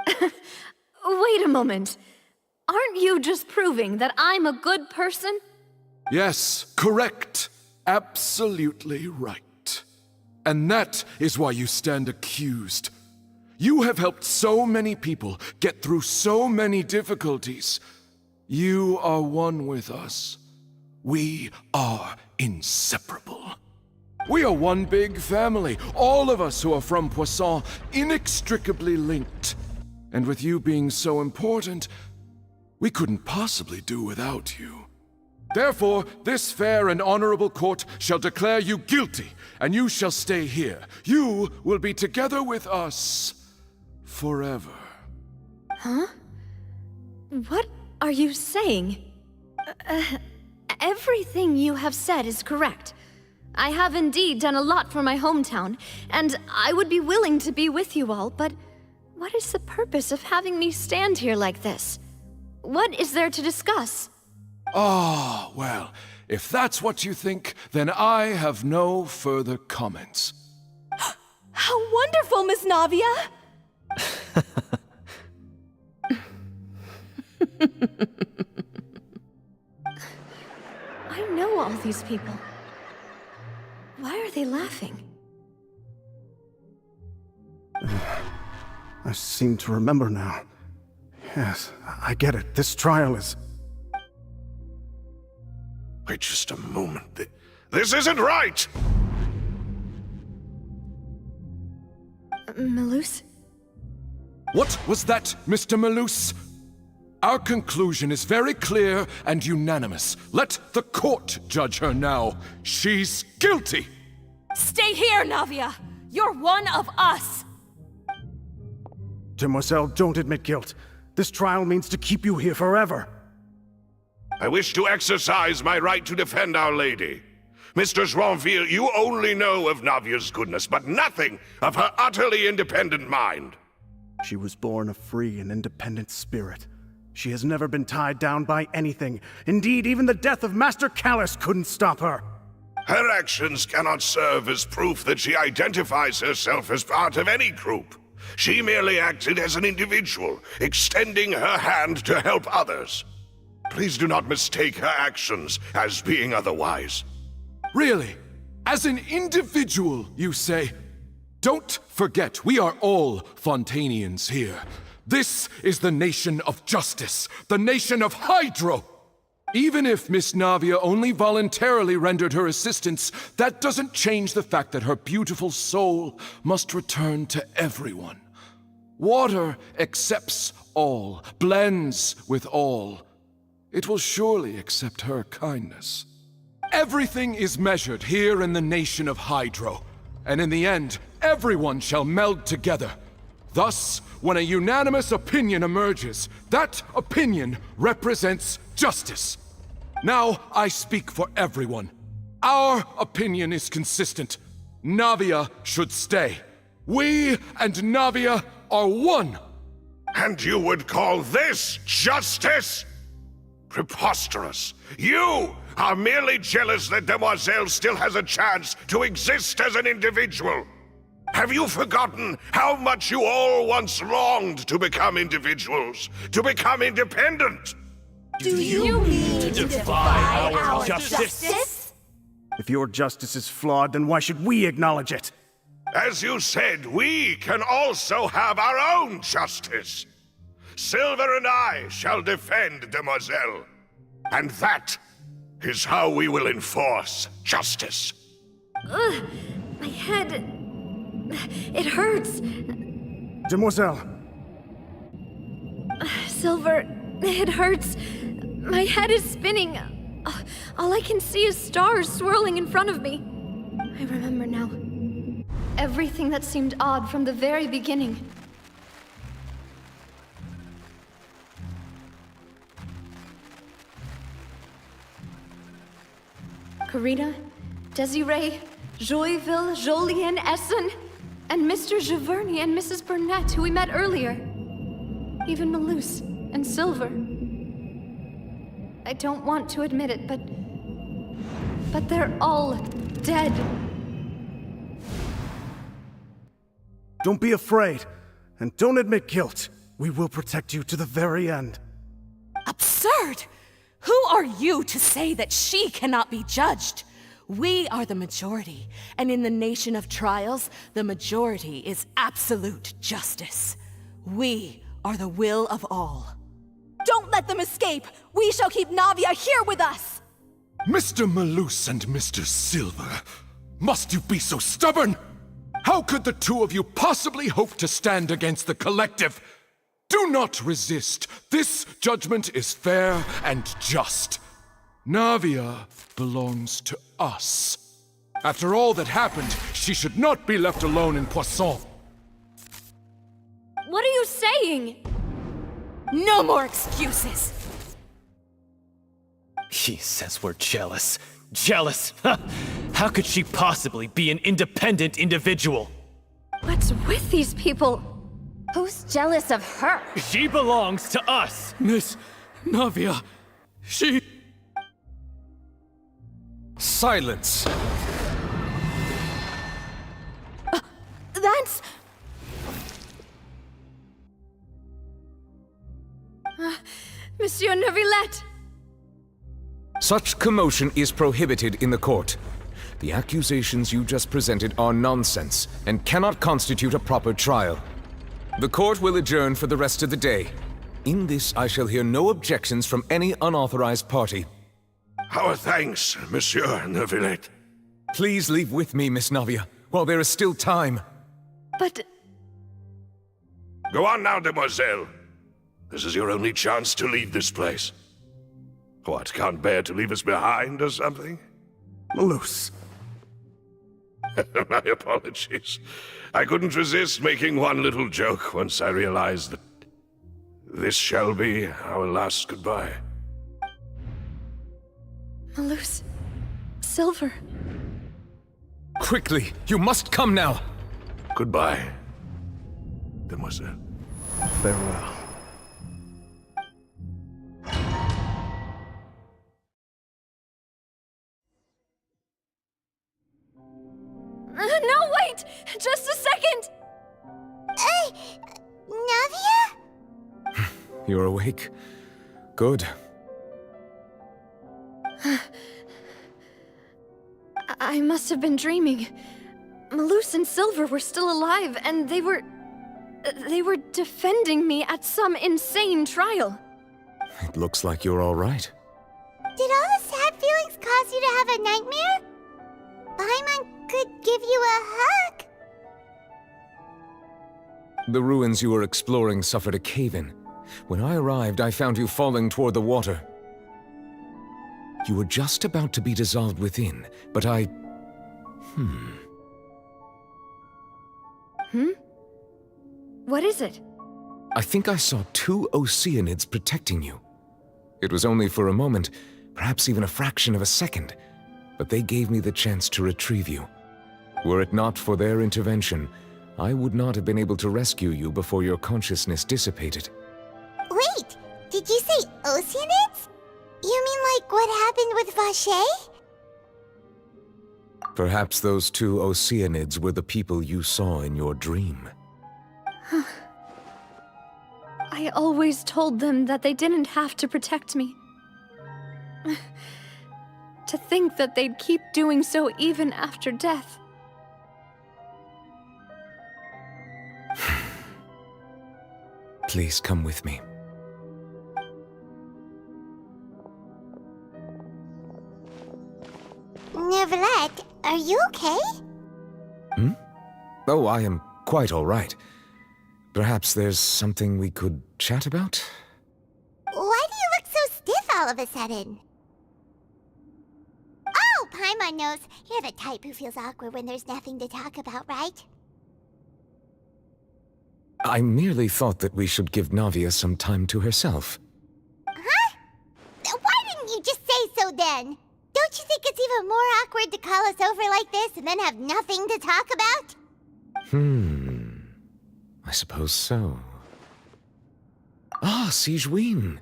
S9: Wait a moment. Aren't you just proving that I'm a good person?
S7: Yes, correct. Absolutely right. And that is why you stand accused. You have helped so many people get through so many difficulties. You are one with us. We are inseparable. We are one big family, all of us who are from Poisson, inextricably linked. And with you being so important, we couldn't possibly do without you. Therefore, this fair and honorable court shall declare you guilty, and you shall stay here. You will be together with us forever.
S9: Huh? What are you saying? Everything you have said is correct. I have indeed done a lot for my hometown, and I would be willing to be with you all, but what is the purpose of having me stand here like this? What is there to discuss?
S7: Ah, well, if that's what you think, then I have no further comments.
S15: How wonderful, Miss Navia!
S9: I know all these people. Why are they laughing?
S12: I seem to remember now. Yes, I get it. This trial is...
S11: Wait just a moment. This isn't right!
S9: Malus?
S7: What was that, Mr. Malus? Our conclusion is very clear and unanimous. Let the court judge her now. She's guilty!
S15: Stay here, Navia! You're one of us!
S12: Demoiselle, don't admit guilt. This trial means to keep you here forever.
S11: I wish to exercise my right to defend Our Lady. Mr. Joinville, you only know of Navia's goodness, but nothing of her utterly independent mind.
S12: She was born a free and independent spirit. She has never been tied down by anything. Indeed, even the death of Master Callus couldn't stop her.
S11: Her actions cannot serve as proof that she identifies herself as part of any group. She merely acted as an individual, extending her hand to help others. Please do not mistake her actions as being otherwise.
S7: Really? As an individual, you say? Don't forget, we are all Fontanians here. This is the nation of justice, the nation of Hydro! Even if Miss Navia only voluntarily rendered her assistance, that doesn't change the fact that her beautiful soul must return to everyone. Water accepts all, blends with all. It will surely accept her kindness. Everything is measured here in the nation of Hydro, and in the end, everyone shall meld together. Thus, when a unanimous opinion emerges, that opinion represents justice. Now I speak for everyone. Our opinion is consistent. Navia should stay. We and Navia are one.
S11: And you would call this justice? Preposterous. You are merely jealous that Demoiselle still has a chance to exist as an individual. Have you forgotten how much you all once longed to become individuals, to become independent?
S1: Do you mean to defy our justice?
S12: If your justice is flawed, then why should we acknowledge it?
S11: As you said, we can also have our own justice. Silver and I shall defend Demoiselle. And that is how we will enforce justice.
S2: Ugh, my head... It hurts.
S12: Demoiselle!
S2: Silver, it hurts. My head is spinning. All I can see is stars swirling in front of me.
S9: I remember now. Everything that seemed odd from the very beginning. Karina, Desiree, Joyville, Jolien, Essen, and Mr. Giverny and Mrs. Burnett, who we met earlier. Even Malouse and Silver. I don't want to admit it, but they're all dead.
S12: Don't be afraid, and don't admit guilt. We will protect you to the very end.
S16: Absurd! Who are you to say that she cannot be judged? We are the majority, and in the nation of trials, the majority is absolute justice. We are the will of all.
S17: Don't let them escape! We shall keep Navia here with us!
S7: Mr. Malouse and Mr. Silver, must you be so stubborn? How could the two of you possibly hope to stand against the collective? Do not resist. This judgment is fair and just. Navia belongs to us. After all that happened, she should not be left alone in Poisson.
S2: What are you saying?
S16: No more excuses!
S14: He says we're jealous. Jealous? How could she possibly be an independent individual?
S9: What's with these people?
S5: Who's jealous of her?
S14: She belongs to us!
S8: Miss Navia, she...
S6: Silence!
S17: That's...
S2: Monsieur Neuvillette!
S6: Such commotion is prohibited in the court. The accusations you just presented are nonsense and cannot constitute a proper trial. The court will adjourn for the rest of the day. In this, I shall hear no objections from any unauthorized party.
S11: Our thanks, Monsieur Neuvillette.
S6: Please leave with me, Miss Navia, while there is still time.
S2: But...
S11: Go on now, Demoiselle. This is your only chance to leave this place. What, can't bear to leave us behind or something?
S12: Malouse.
S11: My apologies. I couldn't resist making one little joke once I realized that this shall be our last goodbye.
S9: Malouse. Silver.
S6: Quickly, you must come now!
S11: Goodbye, Demoiselle.
S12: Farewell.
S2: No, wait! Just a second!
S1: Hey! Navia?
S6: You're awake? Good.
S9: I must have been dreaming. Malouse and Silver were still alive, and they were... They were defending me at some insane trial.
S6: It looks like you're all right.
S1: Did all the sad feelings cause you to have a nightmare? Paimon could give you a hug.
S6: The ruins you were exploring suffered a cave-in. When I arrived, I found you falling toward the water. You were just about to be dissolved within, but I...
S9: What is it?
S6: I think I saw 2 Oceanids protecting you. It was only for a moment, perhaps even a fraction of a second, but they gave me the chance to retrieve you. Were it not for their intervention, I would not have been able to rescue you before your consciousness dissipated.
S1: Wait, did you say Oceanids? You mean like what happened with Vache?
S6: Perhaps those 2 Oceanids were the people you saw in your dream.
S9: I always told them that they didn't have to protect me. To think that they'd keep doing so even after death.
S6: Please come with me.
S1: Neverlet, are you okay?
S6: Oh, I am quite all right. Perhaps there's something we could chat about?
S1: Why do you look so stiff all of a sudden? Oh, Paimon knows. You're the type who feels awkward when there's nothing to talk about, right?
S6: I merely thought that we should give Navia some time to herself.
S1: Huh? Why didn't you just say so then? Don't you think it's even more awkward to call us over like this and then have nothing to talk about?
S6: I suppose so. Ah, Sigewinne.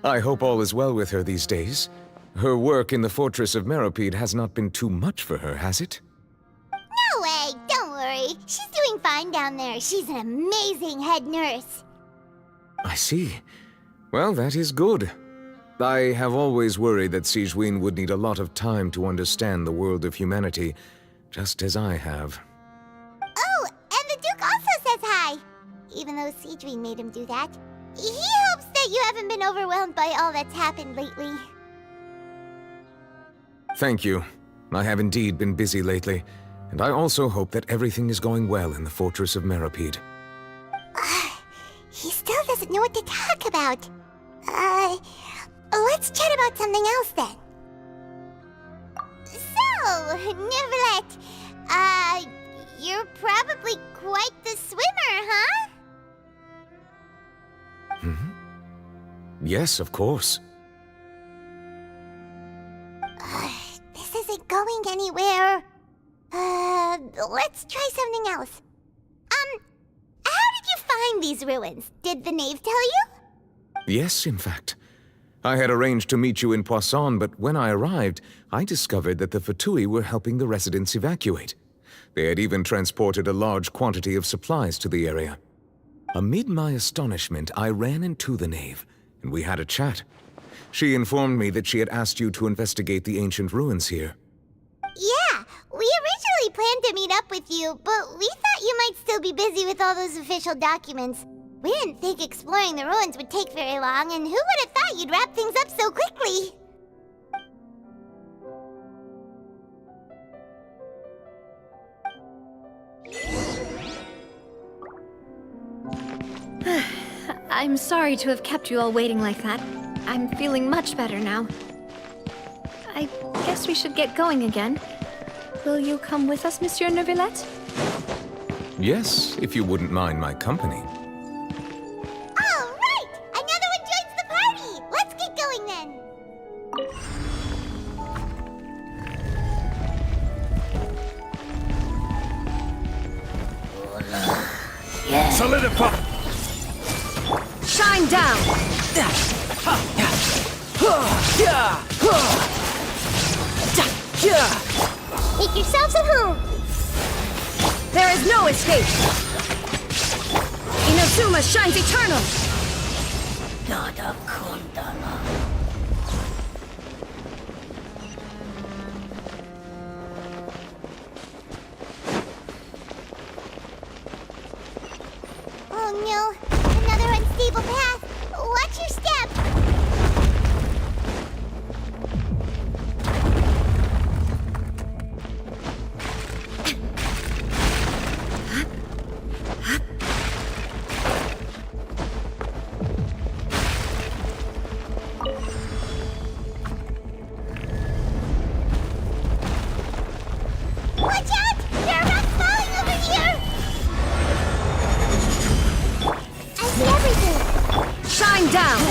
S6: I hope all is well with her these days. Her work in the Fortress of Meropide has not been too much for her, has it?
S1: No way, don't worry. She's doing fine down there. She's an amazing head nurse.
S6: I see. Well, that is good. I have always worried that Sigewinne would need a lot of time to understand the world of humanity, just as I have.
S1: Oh, and the Duke also says hi. Even though Sigewinne made him do that. He hopes that you haven't been overwhelmed by all that's happened lately.
S6: Thank you. I have indeed been busy lately, and I also hope that everything is going well in the Fortress of Meropide.
S1: He still doesn't know what to talk about. Let's chat about something else then. So, Neverlet, you're probably quite the swimmer, huh?
S6: Yes, of course.
S1: This isn't going anywhere. Let's try something else. How did you find these ruins? Did the knave tell you?
S6: Yes, in fact. I had arranged to meet you in Poisson, but when I arrived, I discovered that the Fatui were helping the residents evacuate. They had even transported a large quantity of supplies to the area. Amid my astonishment, I ran into the knave, and we had a chat. She informed me that she had asked you to investigate the ancient ruins here.
S1: Yeah, we originally planned to meet up with you, but we thought you might still be busy with all those official documents. We didn't think exploring the ruins would take very long, and who would have thought you'd wrap things up so quickly?
S9: I'm sorry to have kept you all waiting like that. I'm feeling much better now. I guess we should get going again. Will you come with us, Monsieur Neuvillette?
S6: Yes, if you wouldn't mind my company.
S1: All right! Another one joins the party! Let's get going then!
S7: Solidify!
S15: Shine down!
S1: Make yourselves at home!
S15: There is no escape! Inazuma shines eternal!
S1: Oh no, another unstable path. Watch your step. Watch out! There are rocks falling over here! I see everything!
S9: Shine down!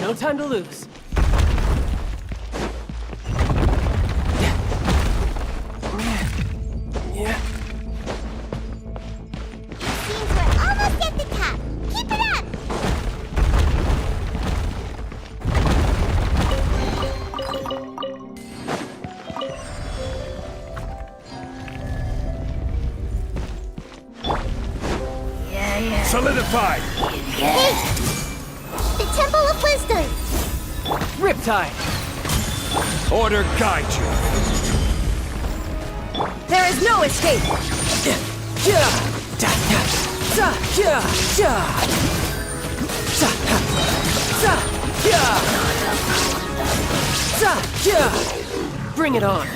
S18: No time to lose.
S1: Seems we're almost at the top. Keep it up!
S11: Solidified!
S1: Hey! The Temple of Wisdom!
S18: Riptide!
S11: Order guide you!
S9: There is no escape!
S18: Bring it on!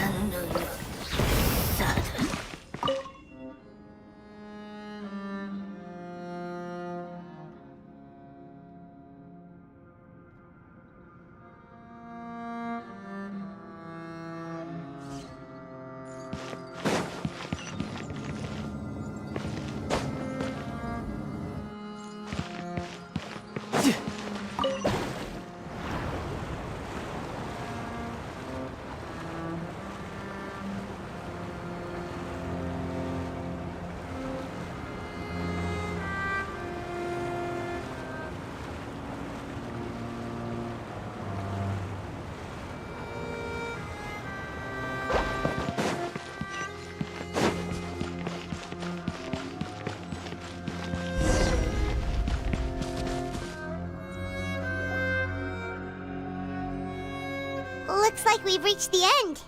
S1: Looks like we've reached the end.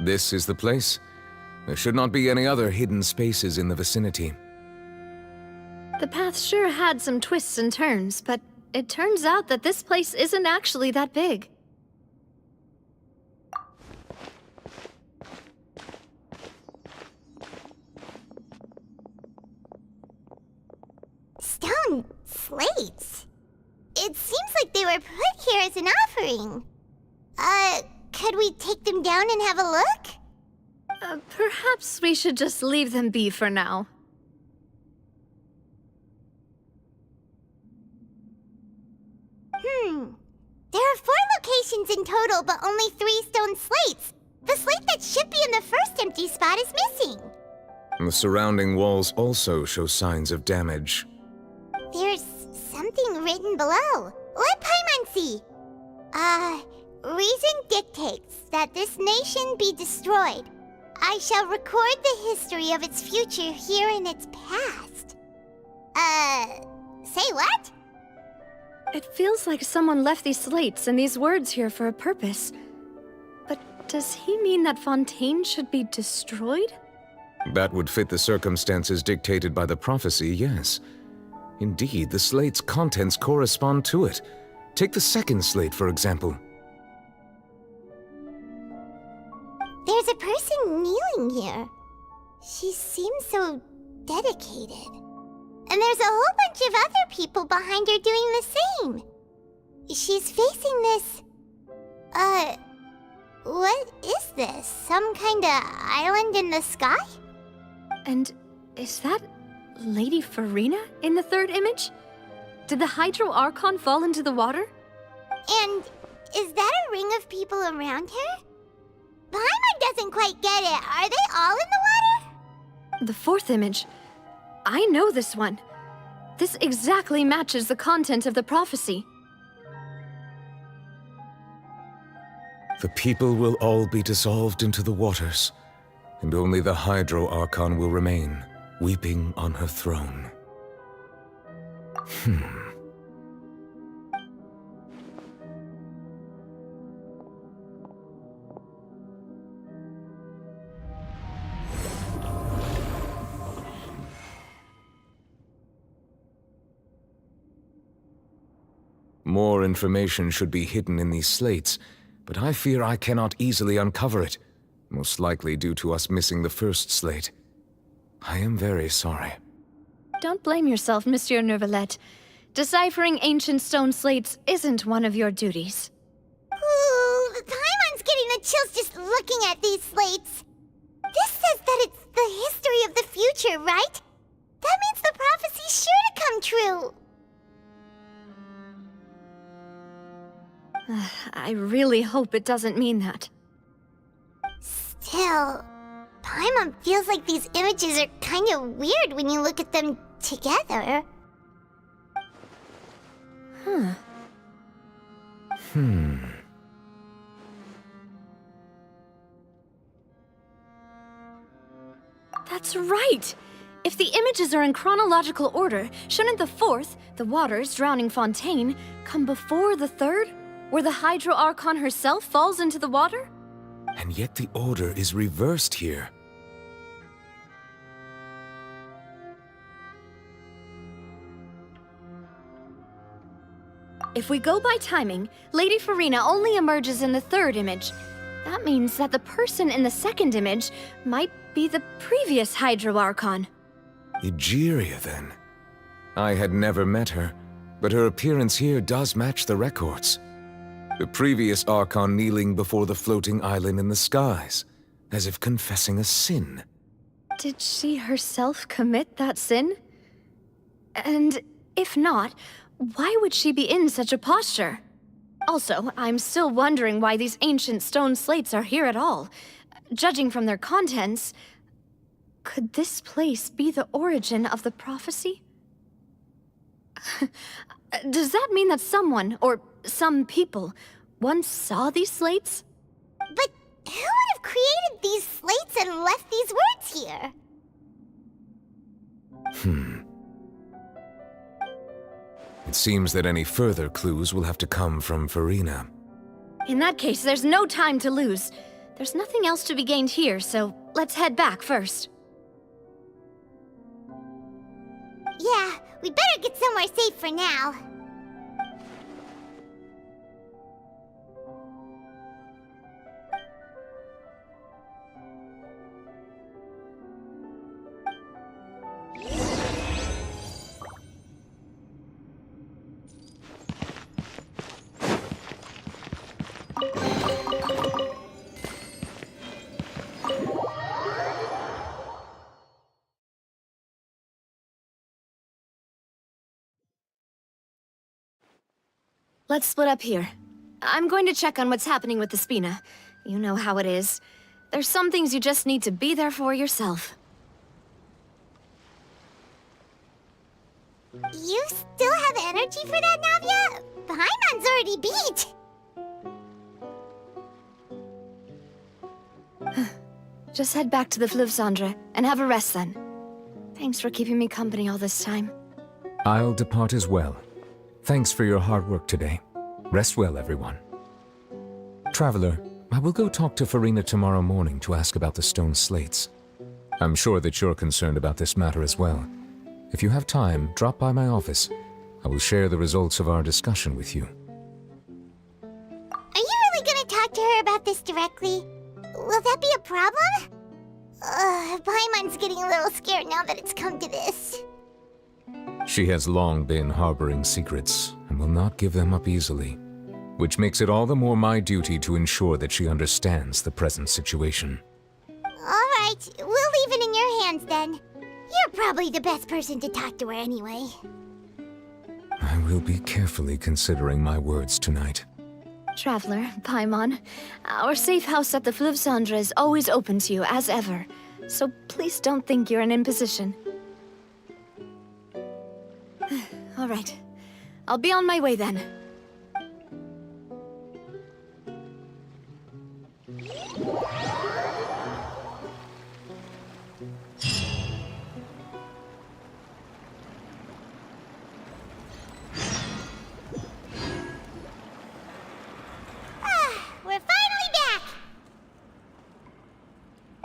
S6: This is the place. There should not be any other hidden spaces in the vicinity.
S9: The path sure had some twists and turns, but it turns out that this place isn't actually that big.
S1: Stone slates. It seems like they were put here as an offering. Could we take them down and have a look?
S9: Perhaps we should just leave them be for now.
S1: There are 4 locations in total, but only 3 stone slates. The slate that should be in the first empty spot is missing.
S6: The surrounding walls also show signs of damage.
S1: There's something written below. Let Paimon see. Reason dictates that this nation be destroyed. I shall record the history of its future here in its past. Say what?
S9: It feels like someone left these slates and these words here for a purpose. But does he mean that Fontaine should be destroyed?
S6: That would fit the circumstances dictated by the prophecy, yes. Indeed, the slate's contents correspond to it. Take the second slate, for example.
S1: There's a person kneeling here. She seems so dedicated. And there's a whole bunch of other people behind her doing the same. She's facing this... what is this? Some kind of island in the sky?
S9: And is that Lady Farina in the third image? Did the Hydro Archon fall into the water?
S1: And is that a ring of people around her? Paimon doesn't quite get it. Are they all in the water?
S9: The fourth image. I know this one. This exactly matches the content of the prophecy.
S6: The people will all be dissolved into the waters, and only the Hydro Archon will remain, weeping on her throne. More information should be hidden in these slates, but I fear I cannot easily uncover it, most likely due to us missing the first slate. I am very sorry.
S9: Don't blame yourself, Monsieur Neuvillette. Deciphering ancient stone slates isn't one of your duties.
S1: Ooh, Paimon's getting the chills just looking at these slates. This says that it's the history of the future, right? That means the prophecy's sure to come true.
S9: I really hope it doesn't mean that.
S1: Still, Paimon feels like these images are kind of weird when you look at them together.
S9: That's right! If the images are in chronological order, shouldn't the fourth, the water's drowning fontaine, come before the third, where the Hydro Archon herself falls into the water?
S6: And yet the order is reversed here.
S9: If we go by timing, Lady Farina only emerges in the third image. That means that the person in the second image might be the previous Hydro Archon.
S6: Egeria, then. I had never met her, but her appearance here does match the records. The previous Archon kneeling before the floating island in the skies, as if confessing a sin.
S9: Did she herself commit that sin? And if not, why would she be in such a posture? Also, I'm still wondering why these ancient stone slates are here at all. Judging from their contents, could this place be the origin of the prophecy? Does that mean that someone, or some people, once saw these slates?
S1: But who would have created these slates and left these words here?
S6: It seems that any further clues will have to come from Farina.
S9: In that case, there's no time to lose. There's nothing else to be gained here, so let's head back first.
S1: Yeah, we better get somewhere safe for now.
S9: Let's split up here. I'm going to check on what's happening with the Spina. You know how it is. There's some things you just need to be there for yourself.
S1: You still have energy for that, Navia? Paimon's already beat.
S9: Just head back to the Fleuve Cendre and have a rest then. Thanks for keeping me company all this time.
S6: I'll depart as well. Thanks for your hard work today. Rest well, everyone. Traveler, I will go talk to Farina tomorrow morning to ask about the stone slates. I'm sure that you're concerned about this matter as well. If you have time, drop by my office. I will share the results of our discussion with you.
S1: Are you really gonna talk to her about this directly? Will that be a problem? Paimon's getting a little scared now that it's come to this.
S6: She has long been harboring secrets and will not give them up easily, which makes it all the more my duty to ensure that she understands the present situation.
S1: Alright, we'll leave it in your hands then. You're probably the best person to talk to her anyway.
S6: I will be carefully considering my words tonight.
S9: Traveler, Paimon, our safe house at the Fleuve Cendre is always open to you as ever, so please don't think you're an imposition. All right. I'll be on my way then.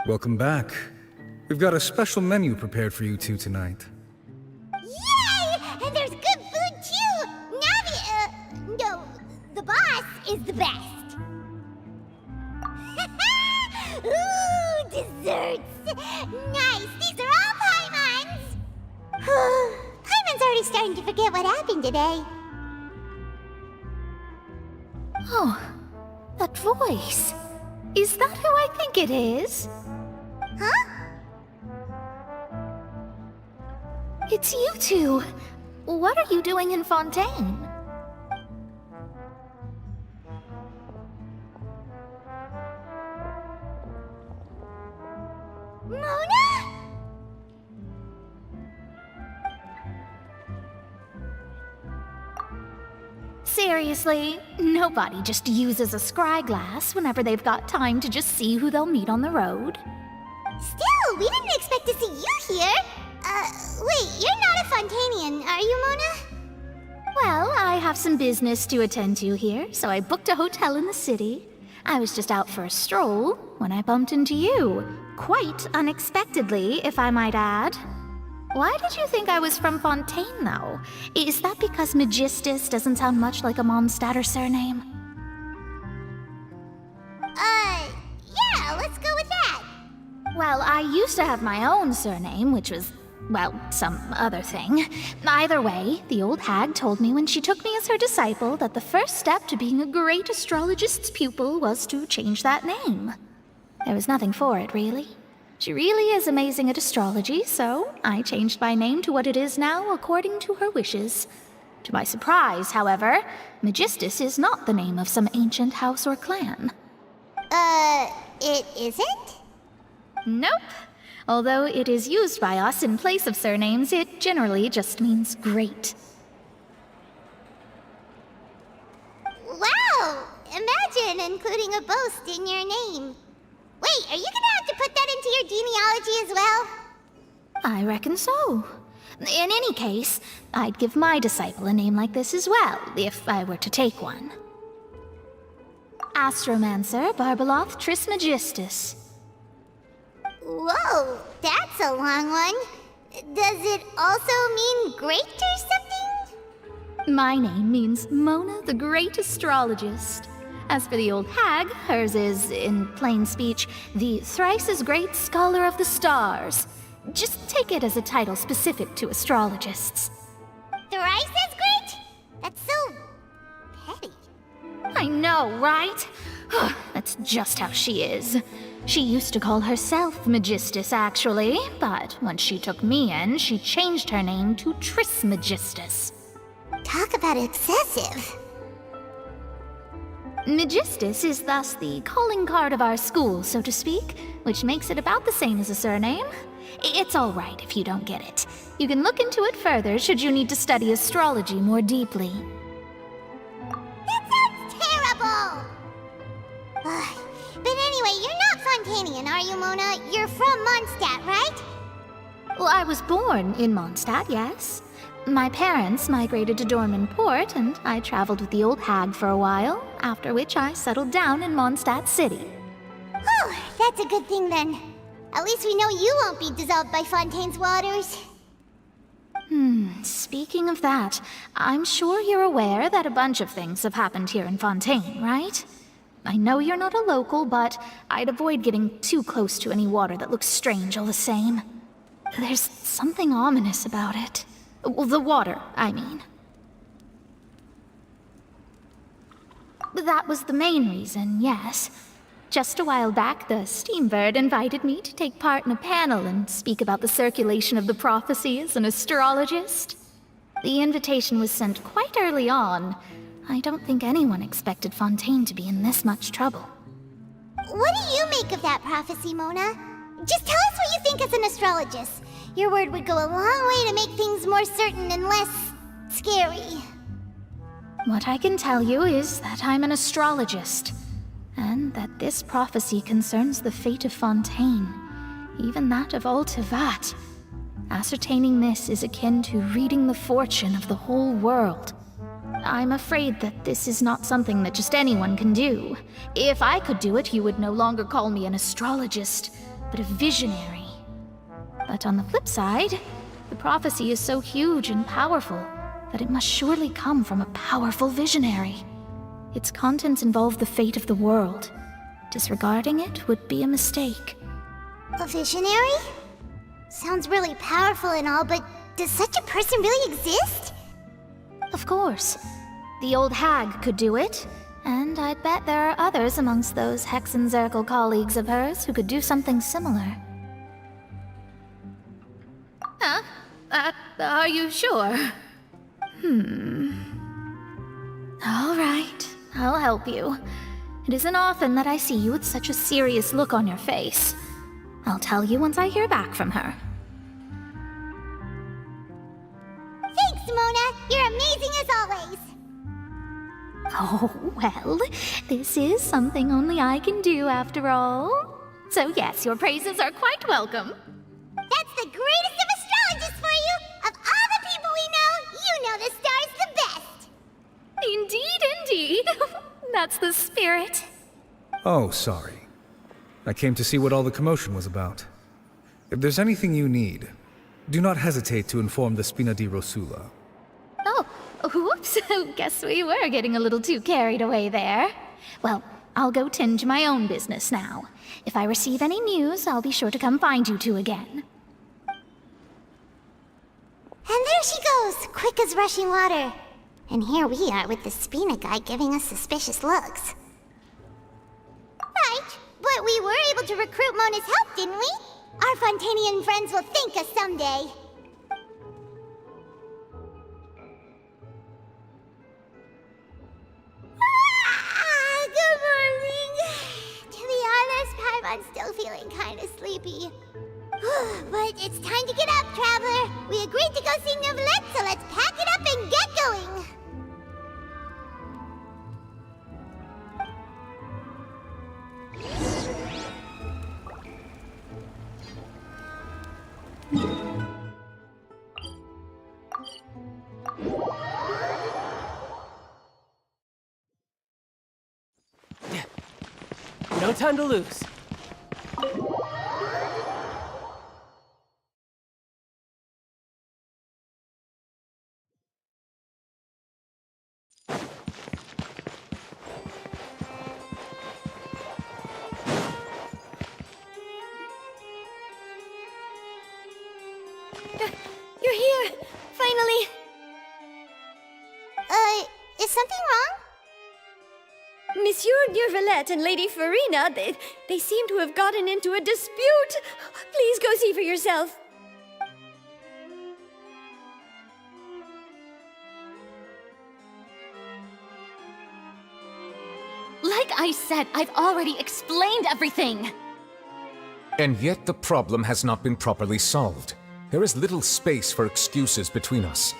S19: Welcome back. We've got a special menu prepared for you two tonight.
S1: Yay! And there's good food too! No, the boss is the best. Ooh, desserts! Nice! These are all Paimon's! Paimon's already starting to forget what happened today.
S2: Oh, that voice. Is that who I think it is?
S1: Huh?
S2: It's you two. What are you doing in Fontaine?
S1: Mona?
S2: Seriously, nobody just uses a scry glass whenever they've got time to just see who they'll meet on the road.
S1: Still, we didn't expect to see you here. Wait, you're not a Fontanian, are you, Mona?
S2: Well, I have some business to attend to here, so I booked a hotel in the city. I was just out for a stroll when I bumped into you. Quite unexpectedly, if I might add. Why did you think I was from Fontaine, though? Is that because Magistus doesn't sound much like a Mondstadter surname?
S1: Yeah, let's go with that.
S2: Well, I used to have my own surname, which was, well, some other thing. Either way, the old hag told me when she took me as her disciple that the first step to being a great astrologist's pupil was to change that name. There was nothing for it, really. She really is amazing at astrology, so I changed my name to what it is now according to her wishes. To my surprise, however, Magistus is not the name of some ancient house or clan.
S1: It isn't?
S2: Nope. Although it is used by us in place of surnames, it generally just means great.
S1: Wow! Imagine including a boast in your name. Wait, are you gonna have to put that into your genealogy as well?
S2: I reckon so. In any case, I'd give my disciple a name like this as well, if I were to take one. Astromancer Barbeloth Trismegistus.
S1: Whoa, that's a long one. Does it also mean great or something?
S2: My name means Mona the Great Astrologist. As for the old hag, hers is, in plain speech, the thrice-as-great Scholar of the Stars. Just take it as a title specific to astrologists.
S1: Thrice as great? That's so petty.
S2: I know, right? That's just how she is. She used to call herself Magistus, actually, but once she took me in, she changed her name to Trismegistus.
S1: Talk about excessive.
S2: Magistus is thus the calling card of our school, so to speak, which makes it about the same as a surname. It's all right if you don't get it. You can look into it further should you need to study astrology more deeply.
S1: That sounds terrible! But anyway, you're not Fontanian, are you, Mona? You're from Mondstadt, right?
S2: Well, I was born in Mondstadt, yes. My parents migrated to Dorman Port, and I traveled with the old hag for a while, after which I settled down in Mondstadt City.
S1: Oh, that's a good thing then. At least we know you won't be dissolved by Fontaine's waters.
S2: Speaking of that, I'm sure you're aware that a bunch of things have happened here in Fontaine, right? I know you're not a local, but I'd avoid getting too close to any water that looks strange all the same. There's something ominous about it. Well, the water, I mean. That was the main reason, yes. Just a while back, the Steambird invited me to take part in a panel and speak about the circulation of the prophecy as an astrologist. The invitation was sent quite early on. I don't think anyone expected Fontaine to be in this much trouble.
S1: What do you make of that prophecy, Mona? Just tell us what you think as an astrologist. Your word would go a long way to make things more certain and less scary.
S2: What I can tell you is that I'm an astrologist, and that this prophecy concerns the fate of Fontaine, even that of all Tevat. Ascertaining this is akin to reading the fortune of the whole world. I'm afraid that this is not something that just anyone can do. If I could do it, you would no longer call me an astrologist,
S20: but a visionary. But on the flip side, the prophecy is so huge and powerful that it must surely come from a powerful visionary. Its contents involve the fate of the world. Disregarding it would be a mistake.
S1: A visionary? Sounds really powerful and all, but does such a person really exist?
S20: Of course. The old hag could do it, and I'd bet there are others amongst those Hexenzirkel colleagues of hers who could do something similar.
S2: Huh? Are you sure?
S20: All right, I'll help you. It isn't often that I see you with such a serious look on your face. I'll tell you once I hear back from her.
S1: Thanks, Mona! You're amazing as always!
S20: Oh, well, this is something only I can do after all. So yes, your praises are quite welcome.
S1: That's the greatest of astrologists for you! Of all the people we know, you know the star's the best!
S20: Indeed, indeed. That's the spirit.
S19: Oh, sorry. I came to see what all the commotion was about. If there's anything you need, do not hesitate to inform the Spina di Rosula.
S20: Oh, whoops. Guess we were getting a little too carried away there. Well, I'll go tend to my own business now. If I receive any news, I'll be sure to come find you two again.
S1: And there she goes, quick as rushing water. And here we are with the Spina guy giving us suspicious looks. Right, but we were able to recruit Mona's help, didn't we? Our Fontanian friends will thank us someday. Good morning. To be honest, I'm still feeling kind of sleepy. But it's time to get up, Traveler. We agreed to go see Neuvillette, so let's pack it up and get going.
S18: No time to lose.
S9: You're here! Finally!
S1: Is something wrong?
S9: Monsieur Neuvillette and Lady Farina, they seem to have gotten into a dispute. Please go see for yourself.
S2: Like I said, I've already explained everything.
S6: And yet the problem has not been properly solved. There is little space for excuses between us.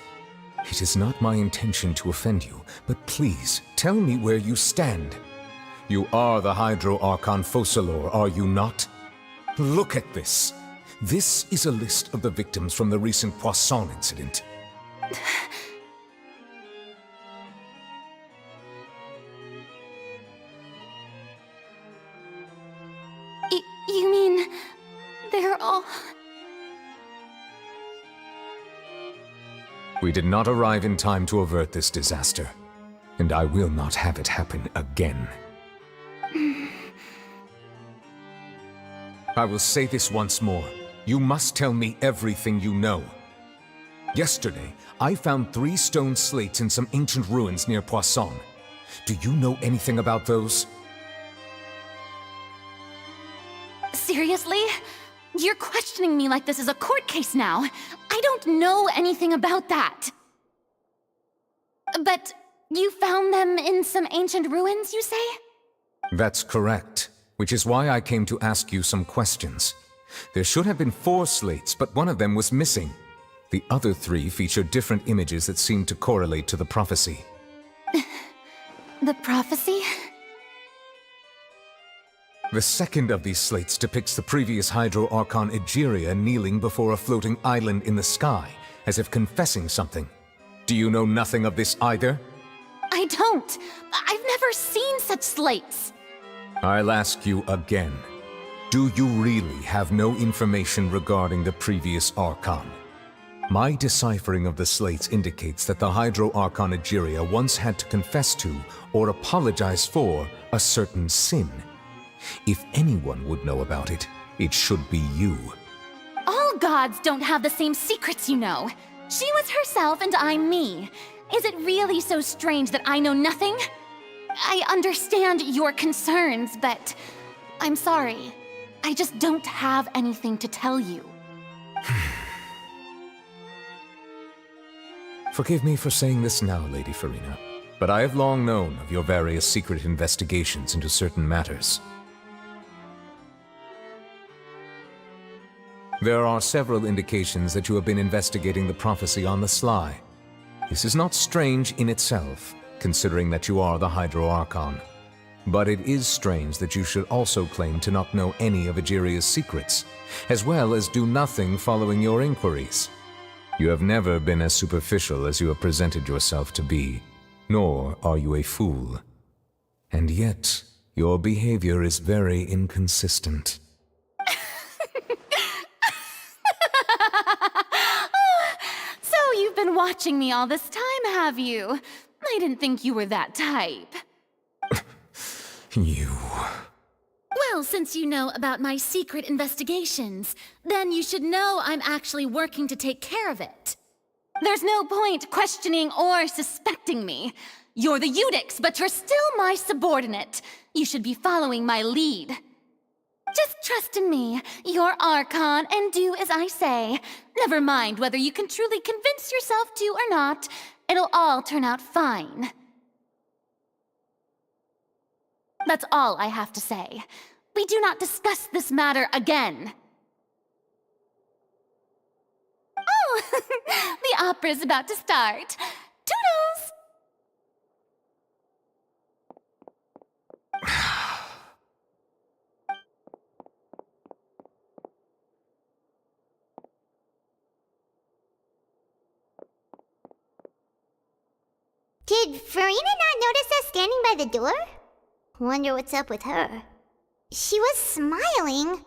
S6: It is not my intention to offend you, but please, tell me where you stand. You are the Hydro Archon Focalor, are you not? Look at this. This is a list of the victims from the recent Poisson incident.
S9: You mean... they're all...
S6: We did not arrive in time to avert this disaster, and I will not have it happen again. I will say this once more. You must tell me everything you know. Yesterday, I found 3 stone slates in some ancient ruins near Poisson. Do you know anything about those?
S2: Seriously? You're questioning me like this is a court case now. I don't know anything about that. But you found them in some ancient ruins, you say?
S6: That's correct, which is why I came to ask you some questions. There should have been 4 slates, but one of them was missing. The other 3 featured different images that seemed to correlate to the prophecy.
S2: The prophecy?
S6: The second of these slates depicts the previous Hydro Archon Egeria kneeling before a floating island in the sky, as if confessing something. Do you know nothing of this either?
S2: I don't. I've never seen such slates.
S6: I'll ask you again. Do you really have no information regarding the previous Archon? My deciphering of the slates indicates that the Hydro Archon Egeria once had to confess to or apologize for a certain sin. If anyone would know about it, it should be you.
S21: All gods don't have the same secrets, you know. She was herself and I'm me. Is it really so strange that I know nothing? I understand your concerns, but I'm sorry. I just don't have anything to tell you.
S6: Forgive me for saying this now, Lady Farina, but I have long known of your various secret investigations into certain matters. There are several indications that you have been investigating the prophecy on the sly. This is not strange in itself, considering that you are the Hydro Archon. But it is strange that you should also claim to not know any of Egeria's secrets, as well as do nothing following your inquiries. You have never been as superficial as you have presented yourself to be, nor are you a fool. And yet, your behavior is very inconsistent.
S21: So you've been watching me all this time, have you? I didn't think you were that type.
S6: You...
S21: Well, since you know about my secret investigations, then you should know I'm actually working to take care of it. There's no point questioning or suspecting me. You're the Eudix, but you're still my subordinate. You should be following my lead. Just trust in me, you're Archon, and do as I say. Never mind whether you can truly convince yourself to or not. It'll all turn out fine. That's all I have to say. We do not discuss this matter again. Oh, the opera's about to start. Toodles!
S1: Did Farina not notice us standing by the door? Wonder what's up with her. She was smiling.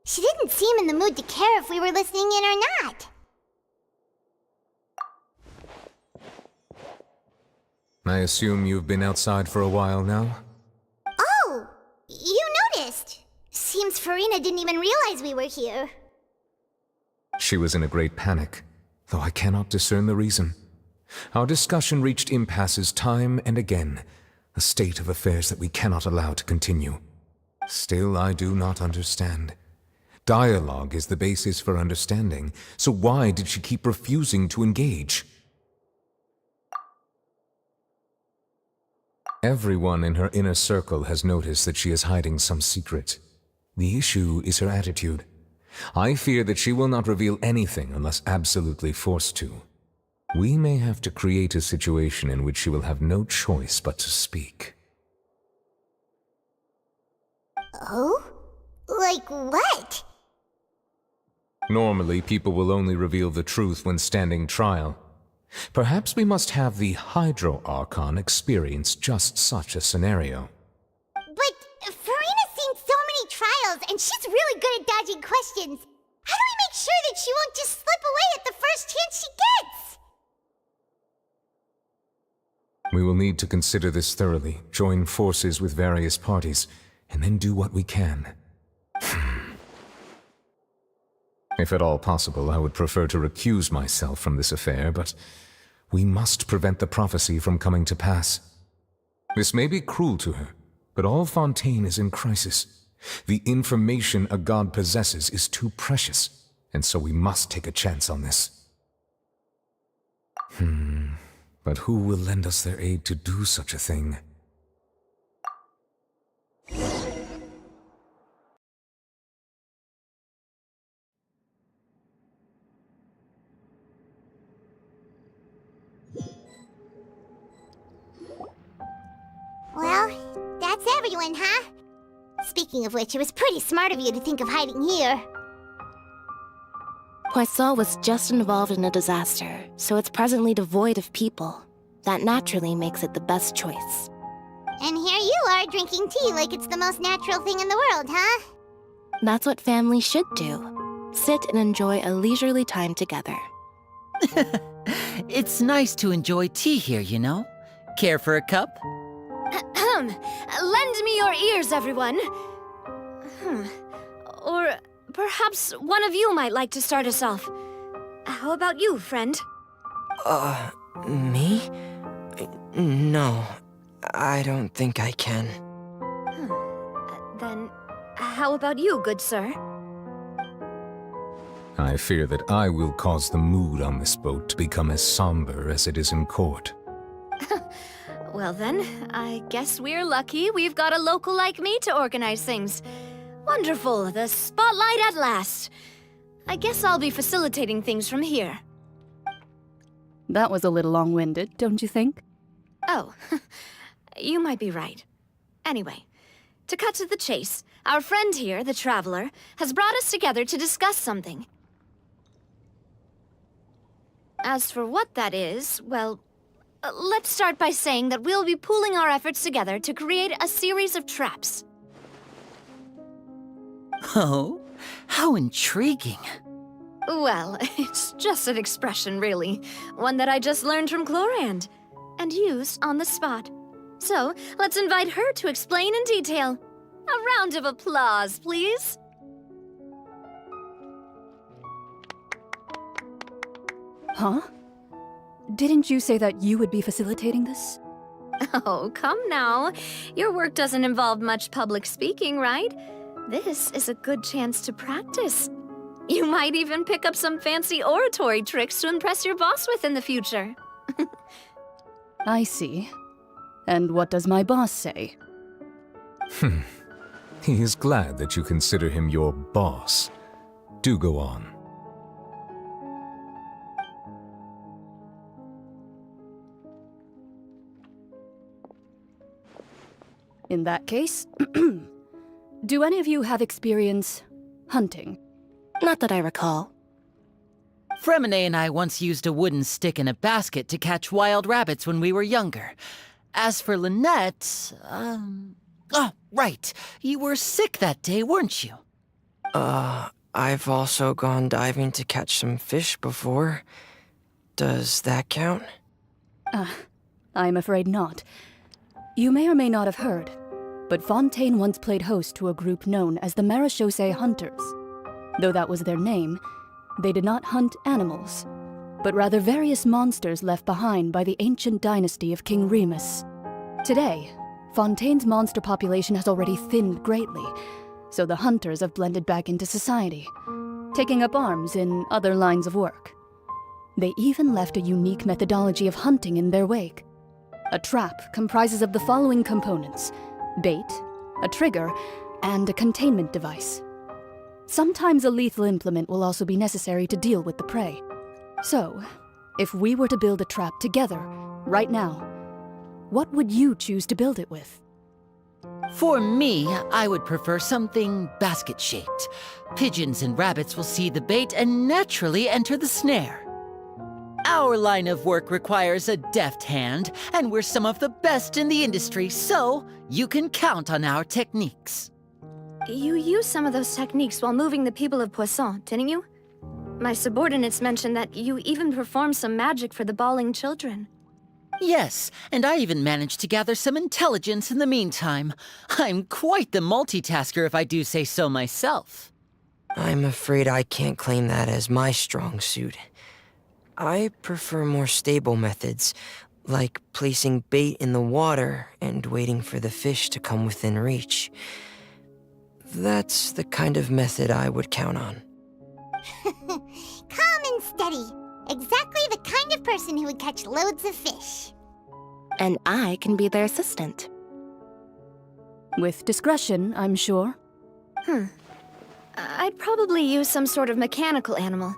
S1: She didn't seem in the mood to care if we were listening in or not.
S6: I assume you've been outside for a while now?
S1: Oh! You noticed! Seems Farina didn't even realize we were here.
S6: She was in a great panic, though I cannot discern the reason. Our discussion reached impasses time and again, a state of affairs that we cannot allow to continue. Still, I do not understand. Dialogue is the basis for understanding, so why did she keep refusing to engage? Everyone in her inner circle has noticed that she is hiding some secret. The issue is her attitude. I fear that she will not reveal anything unless absolutely forced to. We may have to create a situation in which she will have no choice but to speak.
S1: Oh? Like what?
S6: Normally, people will only reveal the truth when standing trial. Perhaps we must have the Hydro Archon experience just such a scenario.
S1: But Farina's seen so many trials, and she's really good at dodging questions. How do we make sure that she won't just slip away at the first chance she gets?
S6: We will need to consider this thoroughly, join forces with various parties, and then do what we can. If at all possible, I would prefer to recuse myself from this affair, but we must prevent the prophecy from coming to pass. This may be cruel to her, but all Fontaine is in crisis. The information a god possesses is too precious, and so we must take a chance on this. But who will lend us their aid to do such a thing?
S1: Well, that's everyone, huh? Speaking of which, it was pretty smart of you to think of hiding here.
S22: Poisson was just involved in a disaster, so it's presently devoid of people. That naturally makes it the best choice.
S1: And here you are drinking tea like it's the most natural thing in the world, huh?
S22: That's what family should do. Sit and enjoy a leisurely time together.
S3: It's nice to enjoy tea here, you know? Care for a cup?
S9: Lend me your ears, everyone. Or perhaps one of you might like to start us off. How about you, friend?
S10: Me? No, I don't think I can.
S9: Then, how about you, good sir?
S6: I fear that I will cause the mood on this boat to become as somber as it is in court.
S9: Well then, I guess we're lucky we've got a local like me to organize things. Wonderful, the spotlight at last. I guess I'll be facilitating things from here.
S23: That was a little long-winded, don't you think?
S9: Oh, you might be right. Anyway, to cut to the chase, our friend here, the Traveler, has brought us together to discuss something. As for what that is, well, let's start by saying that we'll be pooling our efforts together to create a series of traps.
S3: Oh, how intriguing.
S9: Well, it's just an expression, really. One that I just learned from Chlorand, and used on the spot. So, let's invite her to explain in detail. A round of applause, please.
S23: Huh? Didn't you say that you would be facilitating this?
S9: Oh, come now. Your work doesn't involve much public speaking, right? This is a good chance to practice. You might even pick up some fancy oratory tricks to impress your boss with in the future.
S23: I see. And what does my boss say?
S6: He is glad that you consider him your boss. Do go on.
S23: In that case, do any of you have experience hunting?
S22: Not that I recall.
S3: Fremine and I once used a wooden stick in a basket to catch wild rabbits when we were younger. As for Lynette, oh, right. You were sick that day, weren't you?
S10: I've also gone diving to catch some fish before. Does that count?
S23: I'm afraid not. You may or may not have heard, but Fontaine once played host to a group known as the Marechaussee Hunters. Though that was their name, they did not hunt animals, but rather various monsters left behind by the ancient dynasty of King Remus. Today, Fontaine's monster population has already thinned greatly, so the hunters have blended back into society, taking up arms in other lines of work. They even left a unique methodology of hunting in their wake. A trap comprises of the following components: bait, a trigger, and a containment device. Sometimes a lethal implement will also be necessary to deal with the prey. So, if we were to build a trap together, right now, what would you choose to build it with?
S3: For me, I would prefer something basket-shaped. Pigeons and rabbits will see the bait and naturally enter the snare. Our line of work requires a deft hand, and we're some of the best in the industry, so you can count on our techniques.
S9: You used some of those techniques while moving the people of Poisson, didn't you? My subordinates mentioned that you even performed some magic for the bawling children.
S3: Yes, and I even managed to gather some intelligence in the meantime. I'm quite the multitasker if I do say so myself.
S10: I'm afraid I can't claim that as my strong suit. I prefer more stable methods, like placing bait in the water and waiting for the fish to come within reach. That's the kind of method I would count on.
S1: Calm and steady. Exactly the kind of person who would catch loads of fish.
S22: And I can be their assistant.
S23: With discretion, I'm sure.
S9: I'd probably use some sort of mechanical animal.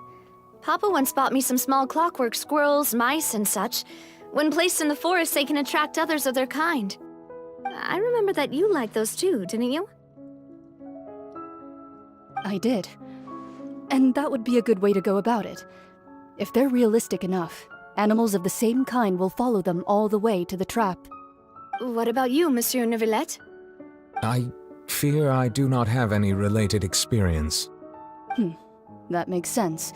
S9: Papa once bought me some small clockwork squirrels, mice, and such. When placed in the forest, they can attract others of their kind. I remember that you liked those too, didn't you?
S23: I did. And that would be a good way to go about it. If they're realistic enough, animals of the same kind will follow them all the way to the trap.
S9: What about you, Monsieur Neuvillette?
S6: I fear I do not have any related experience.
S23: That makes sense.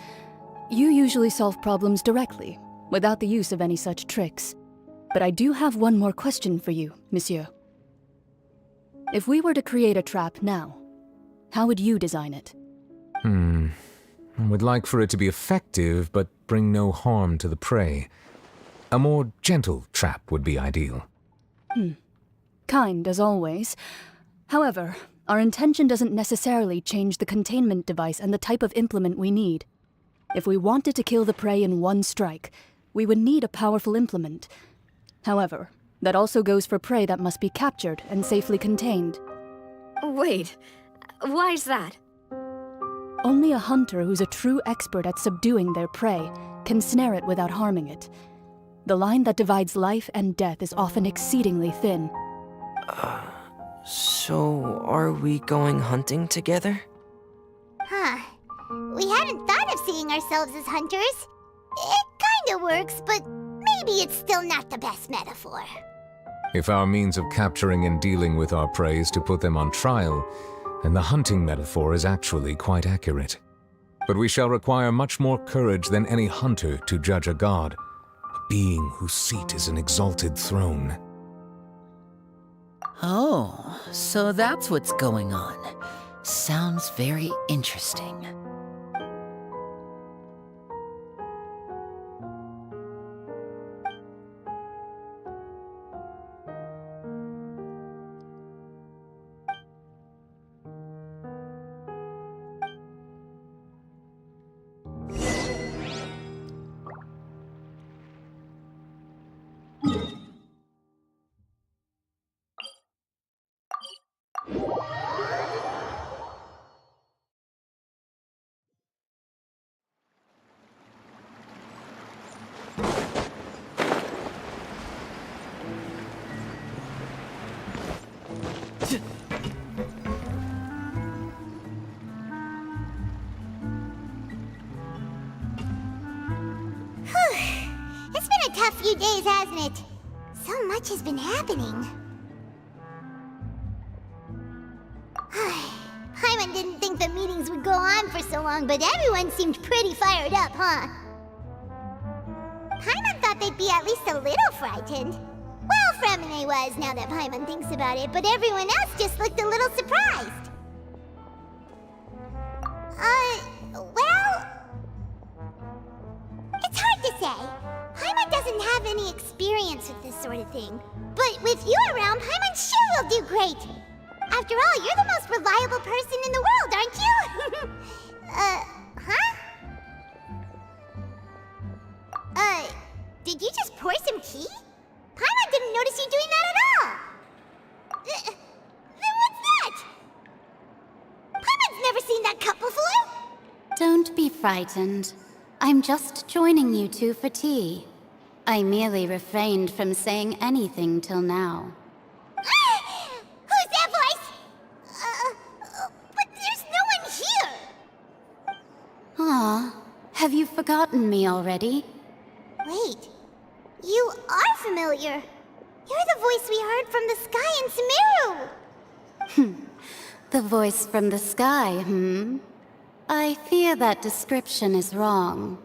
S23: You usually solve problems directly, without the use of any such tricks. But I do have one more question for you, Monsieur. If we were to create a trap now, how would you design it?
S6: I would like for it to be effective, but bring no harm to the prey. A more gentle trap would be ideal.
S23: Kind, as always. However, our intention doesn't necessarily change the containment device and the type of implement we need. If we wanted to kill the prey in one strike, we would need a powerful implement. However, that also goes for prey that must be captured and safely contained.
S9: Wait, why's that?
S23: Only a hunter who's a true expert at subduing their prey can snare it without harming it. The line that divides life and death is often exceedingly thin.
S10: So are we going hunting together?
S1: Huh. We hadn't thought of seeing ourselves as hunters. It kinda works, but maybe it's still not the best metaphor.
S6: If our means of capturing and dealing with our prey is to put them on trial, then the hunting metaphor is actually quite accurate. But we shall require much more courage than any hunter to judge a god, a being whose seat is an exalted throne.
S3: Oh, so that's what's going on. Sounds very interesting.
S1: It's been a tough few days, hasn't it? So much has been happening. Paimon didn't think the meetings would go on for so long, but everyone seemed pretty fired up, huh? Paimon thought they'd be at least a little frightened. Well, Fremine was, now that Paimon thinks about it, but everyone else just looked a little surprised. Well... It's hard to say. Paimon doesn't have any experience with this sort of thing. But with you around, Paimon sure will do great. After all, you're the most reliable person in the world, aren't you? Did you just pour some tea? Paimon didn't notice you doing that at all. Then what's that? Paimon's never seen that cup before.
S4: Don't be frightened. I'm just joining you two for tea. I merely refrained from saying anything till now.
S1: Who's that voice? But there's no one here.
S4: Ah, have you forgotten me already?
S1: Wait, you are familiar. You're the voice we heard from the sky in Sumeru.
S4: The voice from the sky, I fear that description is wrong.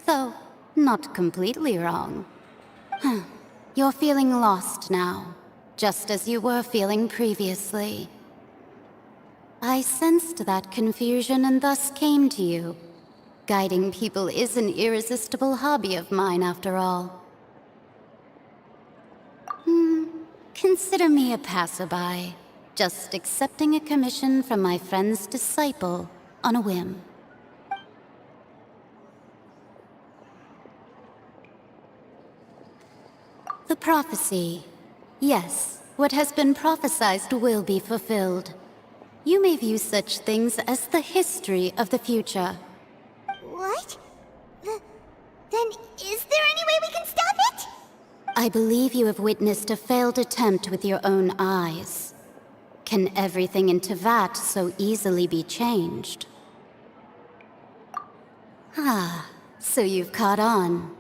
S4: Though, not completely wrong. You're feeling lost now, just as you were feeling previously. I sensed that confusion and thus came to you. Guiding people is an irresistible hobby of mine, after all. Consider me a passerby, just accepting a commission from my friend's disciple on a whim. The prophecy. Yes, what has been prophesied will be fulfilled. You may view such things as the history of the future.
S1: What? Then is there any way we can stop it?
S4: I believe you have witnessed a failed attempt with your own eyes. Can everything in Tevat so easily be changed? Ah, so you've caught on.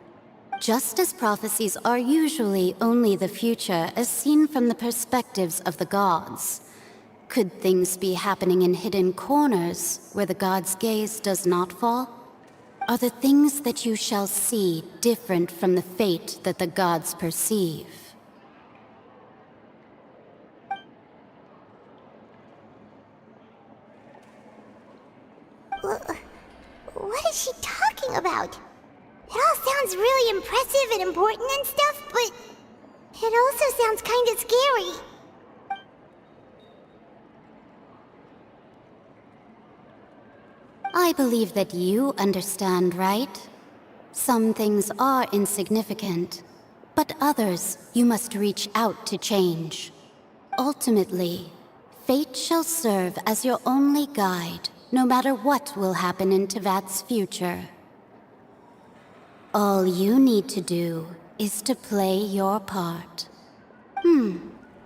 S4: Just as prophecies are usually only the future as seen from the perspectives of the gods, could things be happening in hidden corners where the gods' gaze does not fall? Are the things that you shall see different from the fate that the gods perceive?
S1: What is she talking about? It all sounds really impressive and important and stuff, but it also sounds kind of scary.
S4: I believe that you understand, right? Some things are insignificant, but others you must reach out to change. Ultimately, fate shall serve as your only guide, no matter what will happen in Tevat's future. All you need to do is to play your part.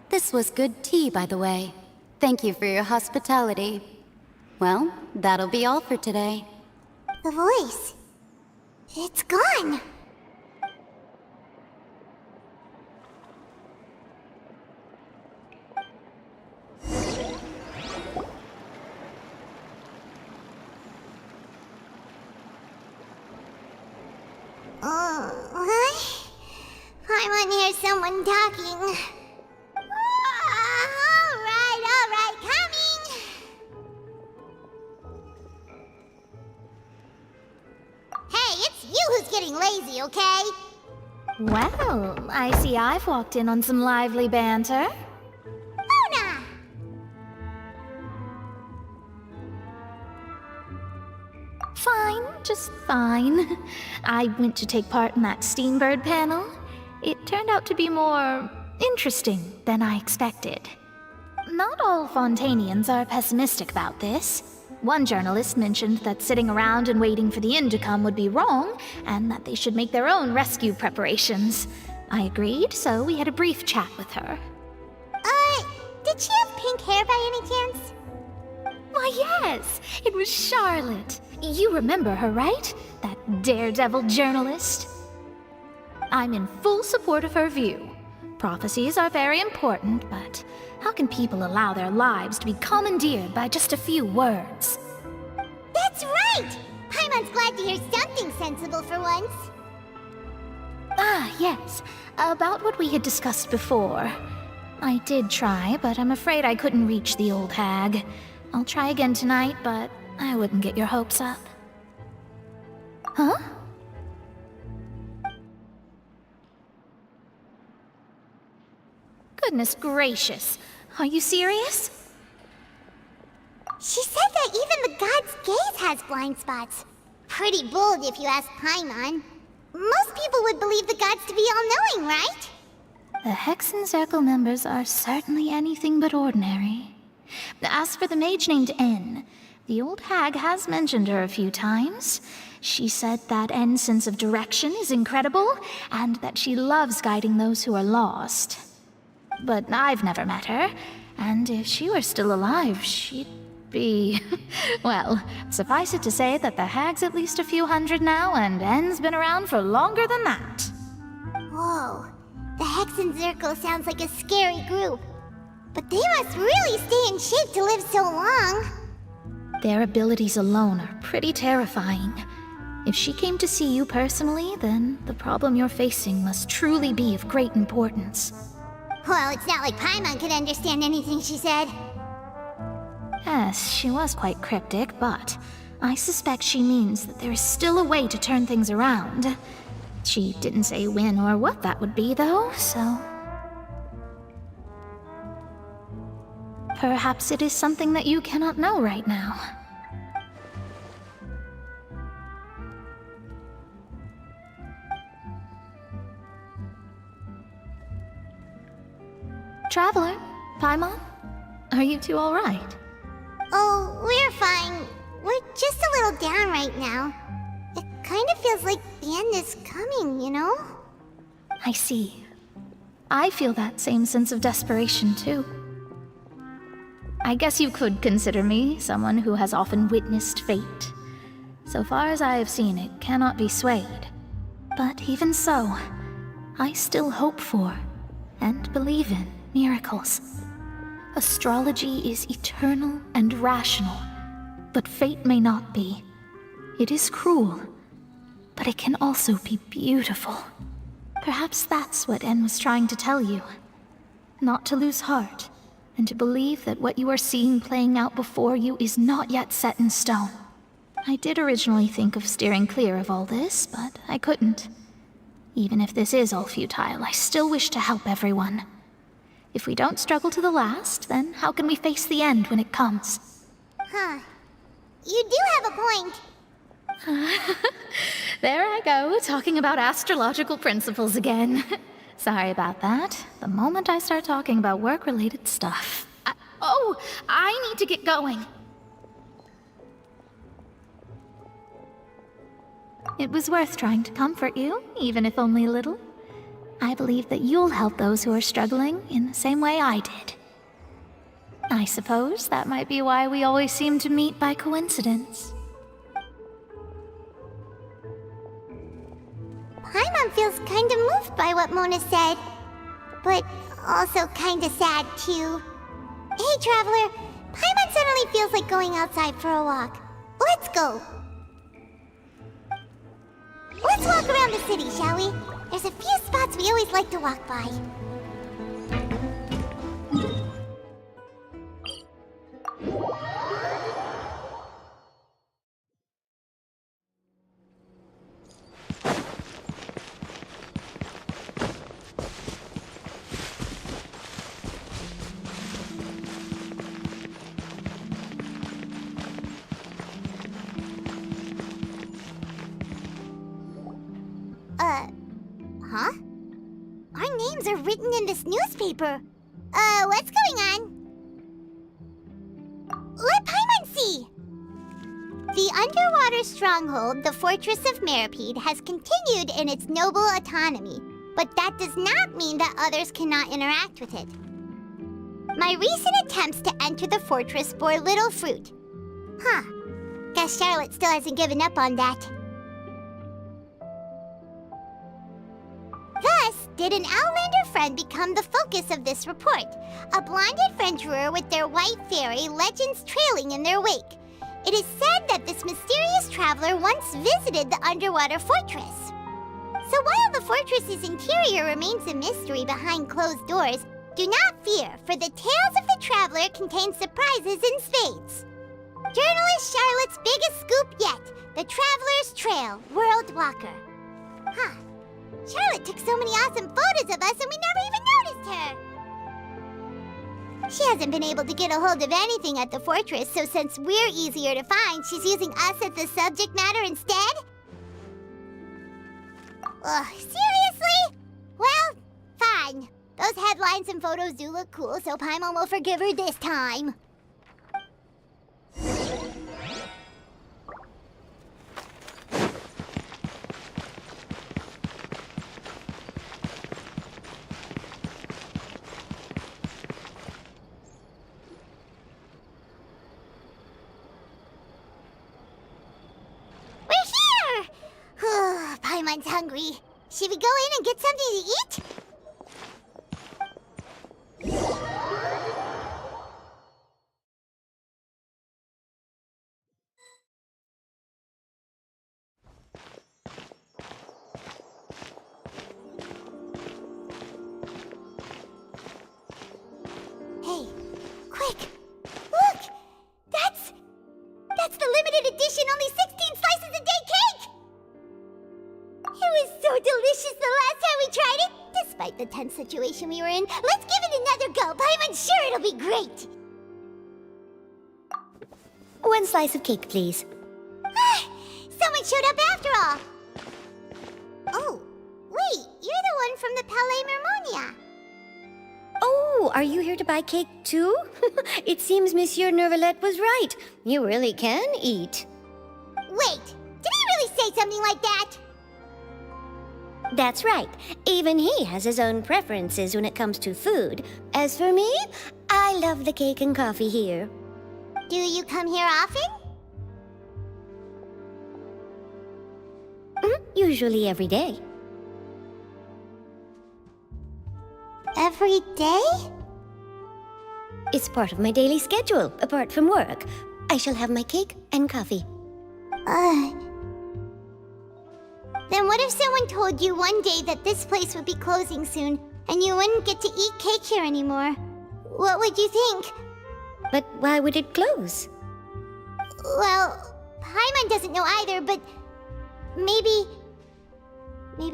S4: This was good tea, by the way. Thank you for your hospitality. Well, that'll be all for today.
S1: The voice. It's gone. I want to hear someone talking. All right, coming! Hey, it's you who's getting lazy, okay?
S20: Well, I see I've walked in on some lively banter.
S1: Luna!
S20: Fine, just fine. I went to take part in that Steambird panel. It turned out to be more interesting than I expected. Not all Fontanians are pessimistic about this. One journalist mentioned that sitting around and waiting for the end to come would be wrong, and that they should make their own rescue preparations. I agreed, so we had a brief chat with her.
S1: Did she have pink hair by any chance?
S20: Why, yes! It was Charlotte. You remember her, right? That daredevil journalist? I'm in full support of her view. Prophecies are very important, but how can people allow their lives to be commandeered by just a few words?
S1: That's right! Paimon's glad to hear something sensible for once.
S20: Ah, yes. About what we had discussed before. I did try, but I'm afraid I couldn't reach the old hag. I'll try again tonight, but I wouldn't get your hopes up. Huh? Goodness gracious. Are you serious?
S1: She said that even the god's gaze has blind spots. Pretty bold if you ask Paimon. Most people would believe the gods to be all-knowing, right?
S20: The Hexen Circle members are certainly anything but ordinary. As for the mage named N, the old hag has mentioned her a few times. She said that N's sense of direction is incredible, and that she loves guiding those who are lost. But I've never met her, and if she were still alive, she'd be... well, suffice it to say that the hag's at least a few hundred now, and N's been around for longer than that.
S1: Whoa, the Hexen Circle sounds like a scary group. But they must really stay in shape to live so long.
S20: Their abilities alone are pretty terrifying. If she came to see you personally, then the problem you're facing must truly be of great importance.
S1: Well, it's not like Paimon could understand anything she said.
S20: Yes, she was quite cryptic, but I suspect she means that there is still a way to turn things around. She didn't say when or what that would be, though, so... perhaps it is something that you cannot know right now. Traveler, Paimon, are you two all right?
S1: Oh, we're fine. We're just a little down right now. It kind of feels like the end is coming, you know?
S20: I see. I feel that same sense of desperation, too. I guess you could consider me someone who has often witnessed fate. So far as I have seen, it cannot be swayed. But even so, I still hope for and believe in miracles. Astrology is eternal and rational, but fate may not be. It is cruel, but it can also be beautiful. Perhaps that's what En was trying to tell you. Not to lose heart, and to believe that what you are seeing playing out before you is not yet set in stone. I did originally think of steering clear of all this, but I couldn't. Even if this is all futile, I still wish to help everyone. If we don't struggle to the last, then how can we face the end when it comes?
S1: Huh. You do have a point.
S20: There I go, talking about astrological principles again. Sorry about that. The moment I start talking about work-related stuff. I need to get going. It was worth trying to comfort you, even if only a little. I believe that you'll help those who are struggling in the same way I did. I suppose that might be why we always seem to meet by coincidence.
S1: Paimon feels kinda moved by what Mona said, but also kinda sad too. Hey, Traveler, Paimon suddenly feels like going outside for a walk. Let's go. Let's walk around the city, shall we? There's a few spots we always like to walk by. Huh? Our names are written in this newspaper. What's going on? Let Paimon see! The underwater stronghold, the Fortress of Meripede, has continued in its noble autonomy, but that does not mean that others cannot interact with it. My recent attempts to enter the fortress bore little fruit. Huh. Guess Charlotte still hasn't given up on that. Thus, did an Outlander friend become the focus of this report, a blonde adventurer with their white fairy legends trailing in their wake. It is said that this mysterious traveler once visited the underwater fortress. So while the fortress's interior remains a mystery behind closed doors, do not fear, for the tales of the traveler contain surprises in spades. Journalist Charlotte's biggest scoop yet, the Traveler's Trail, World Walker. Huh. Charlotte took so many awesome photos of us and we never even noticed her! She hasn't been able to get a hold of anything at the fortress, so since we're easier to find, she's using us as the subject matter instead? Ugh, seriously? Well, fine. Those headlines and photos do look cool, so Paimon will forgive her this time. Paimon's hungry. Should we go in and get something to eat? Hey, quick! Look! That's the limited edition only 16 slices a day cake! It was so delicious the last time we tried it! Despite the tense situation we were in, let's give it another go! Paimon's sure it'll be great!
S5: One slice of cake, please.
S1: Someone showed up after all! Oh, wait, you're the one from the Palais Mermonia.
S5: Oh, are you here to buy cake too? It seems Monsieur Nervalette was right. You really can eat.
S1: Wait, did he really say something like that?
S5: That's right. Even he has his own preferences when it comes to food. As for me, I love the cake and coffee here.
S1: Do you come here often?
S5: Mm-hmm. Usually every day.
S1: Every day?
S5: It's part of my daily schedule, apart from work. I shall have my cake and coffee.
S1: Then what if someone told you one day that this place would be closing soon, and you wouldn't get to eat cake here anymore? What would you think?
S5: But why would it close?
S1: Well, Paimon doesn't know either, but maybe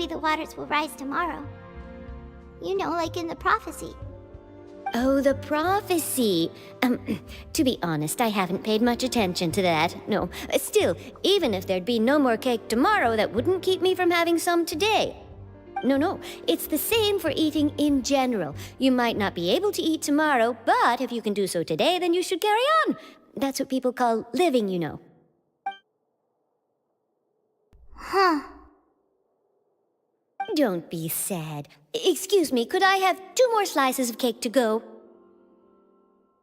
S1: the waters will rise tomorrow. You know, like in the prophecy.
S5: Oh, the prophecy. To be honest, I haven't paid much attention to that. No, still, even if there'd be no more cake tomorrow, that wouldn't keep me from having some today. No, it's the same for eating in general. You might not be able to eat tomorrow, but if you can do so today, then you should carry on. That's what people call living, you know.
S1: Huh.
S5: Don't be sad. Excuse me, could I have 2 more slices of cake to go?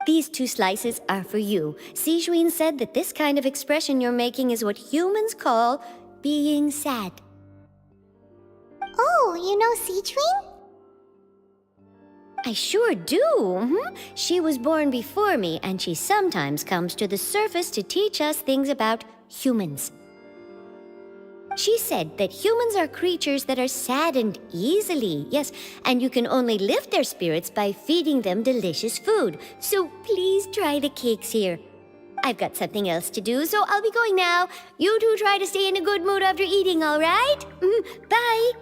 S5: These 2 slices are for you. Sijouin said that this kind of expression you're making is what humans call being sad.
S1: Oh, you know Sijouin?
S5: I sure do. She was born before me, and she sometimes comes to the surface to teach us things about humans. She said that humans are creatures that are saddened easily, yes, and you can only lift their spirits by feeding them delicious food. So please try the cakes here. I've got something else to do, so I'll be going now. You two try to stay in a good mood after eating, all right? Bye!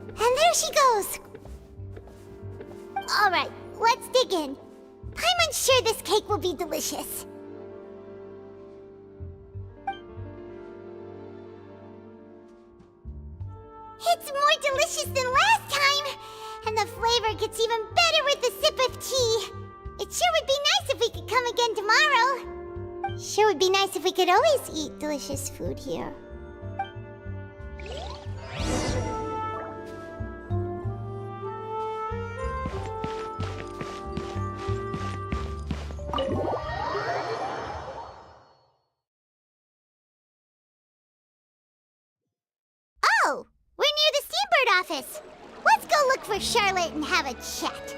S1: And there she goes! Alright, let's dig in. Paimon's sure this cake will be delicious. It's more delicious than last time! And the flavor gets even better with a sip of tea. It sure would be nice if we could come again tomorrow. Sure would be nice if we could always eat delicious food here. Oh, we're near the Steambird office. Let's go look for Charlotte and have a chat.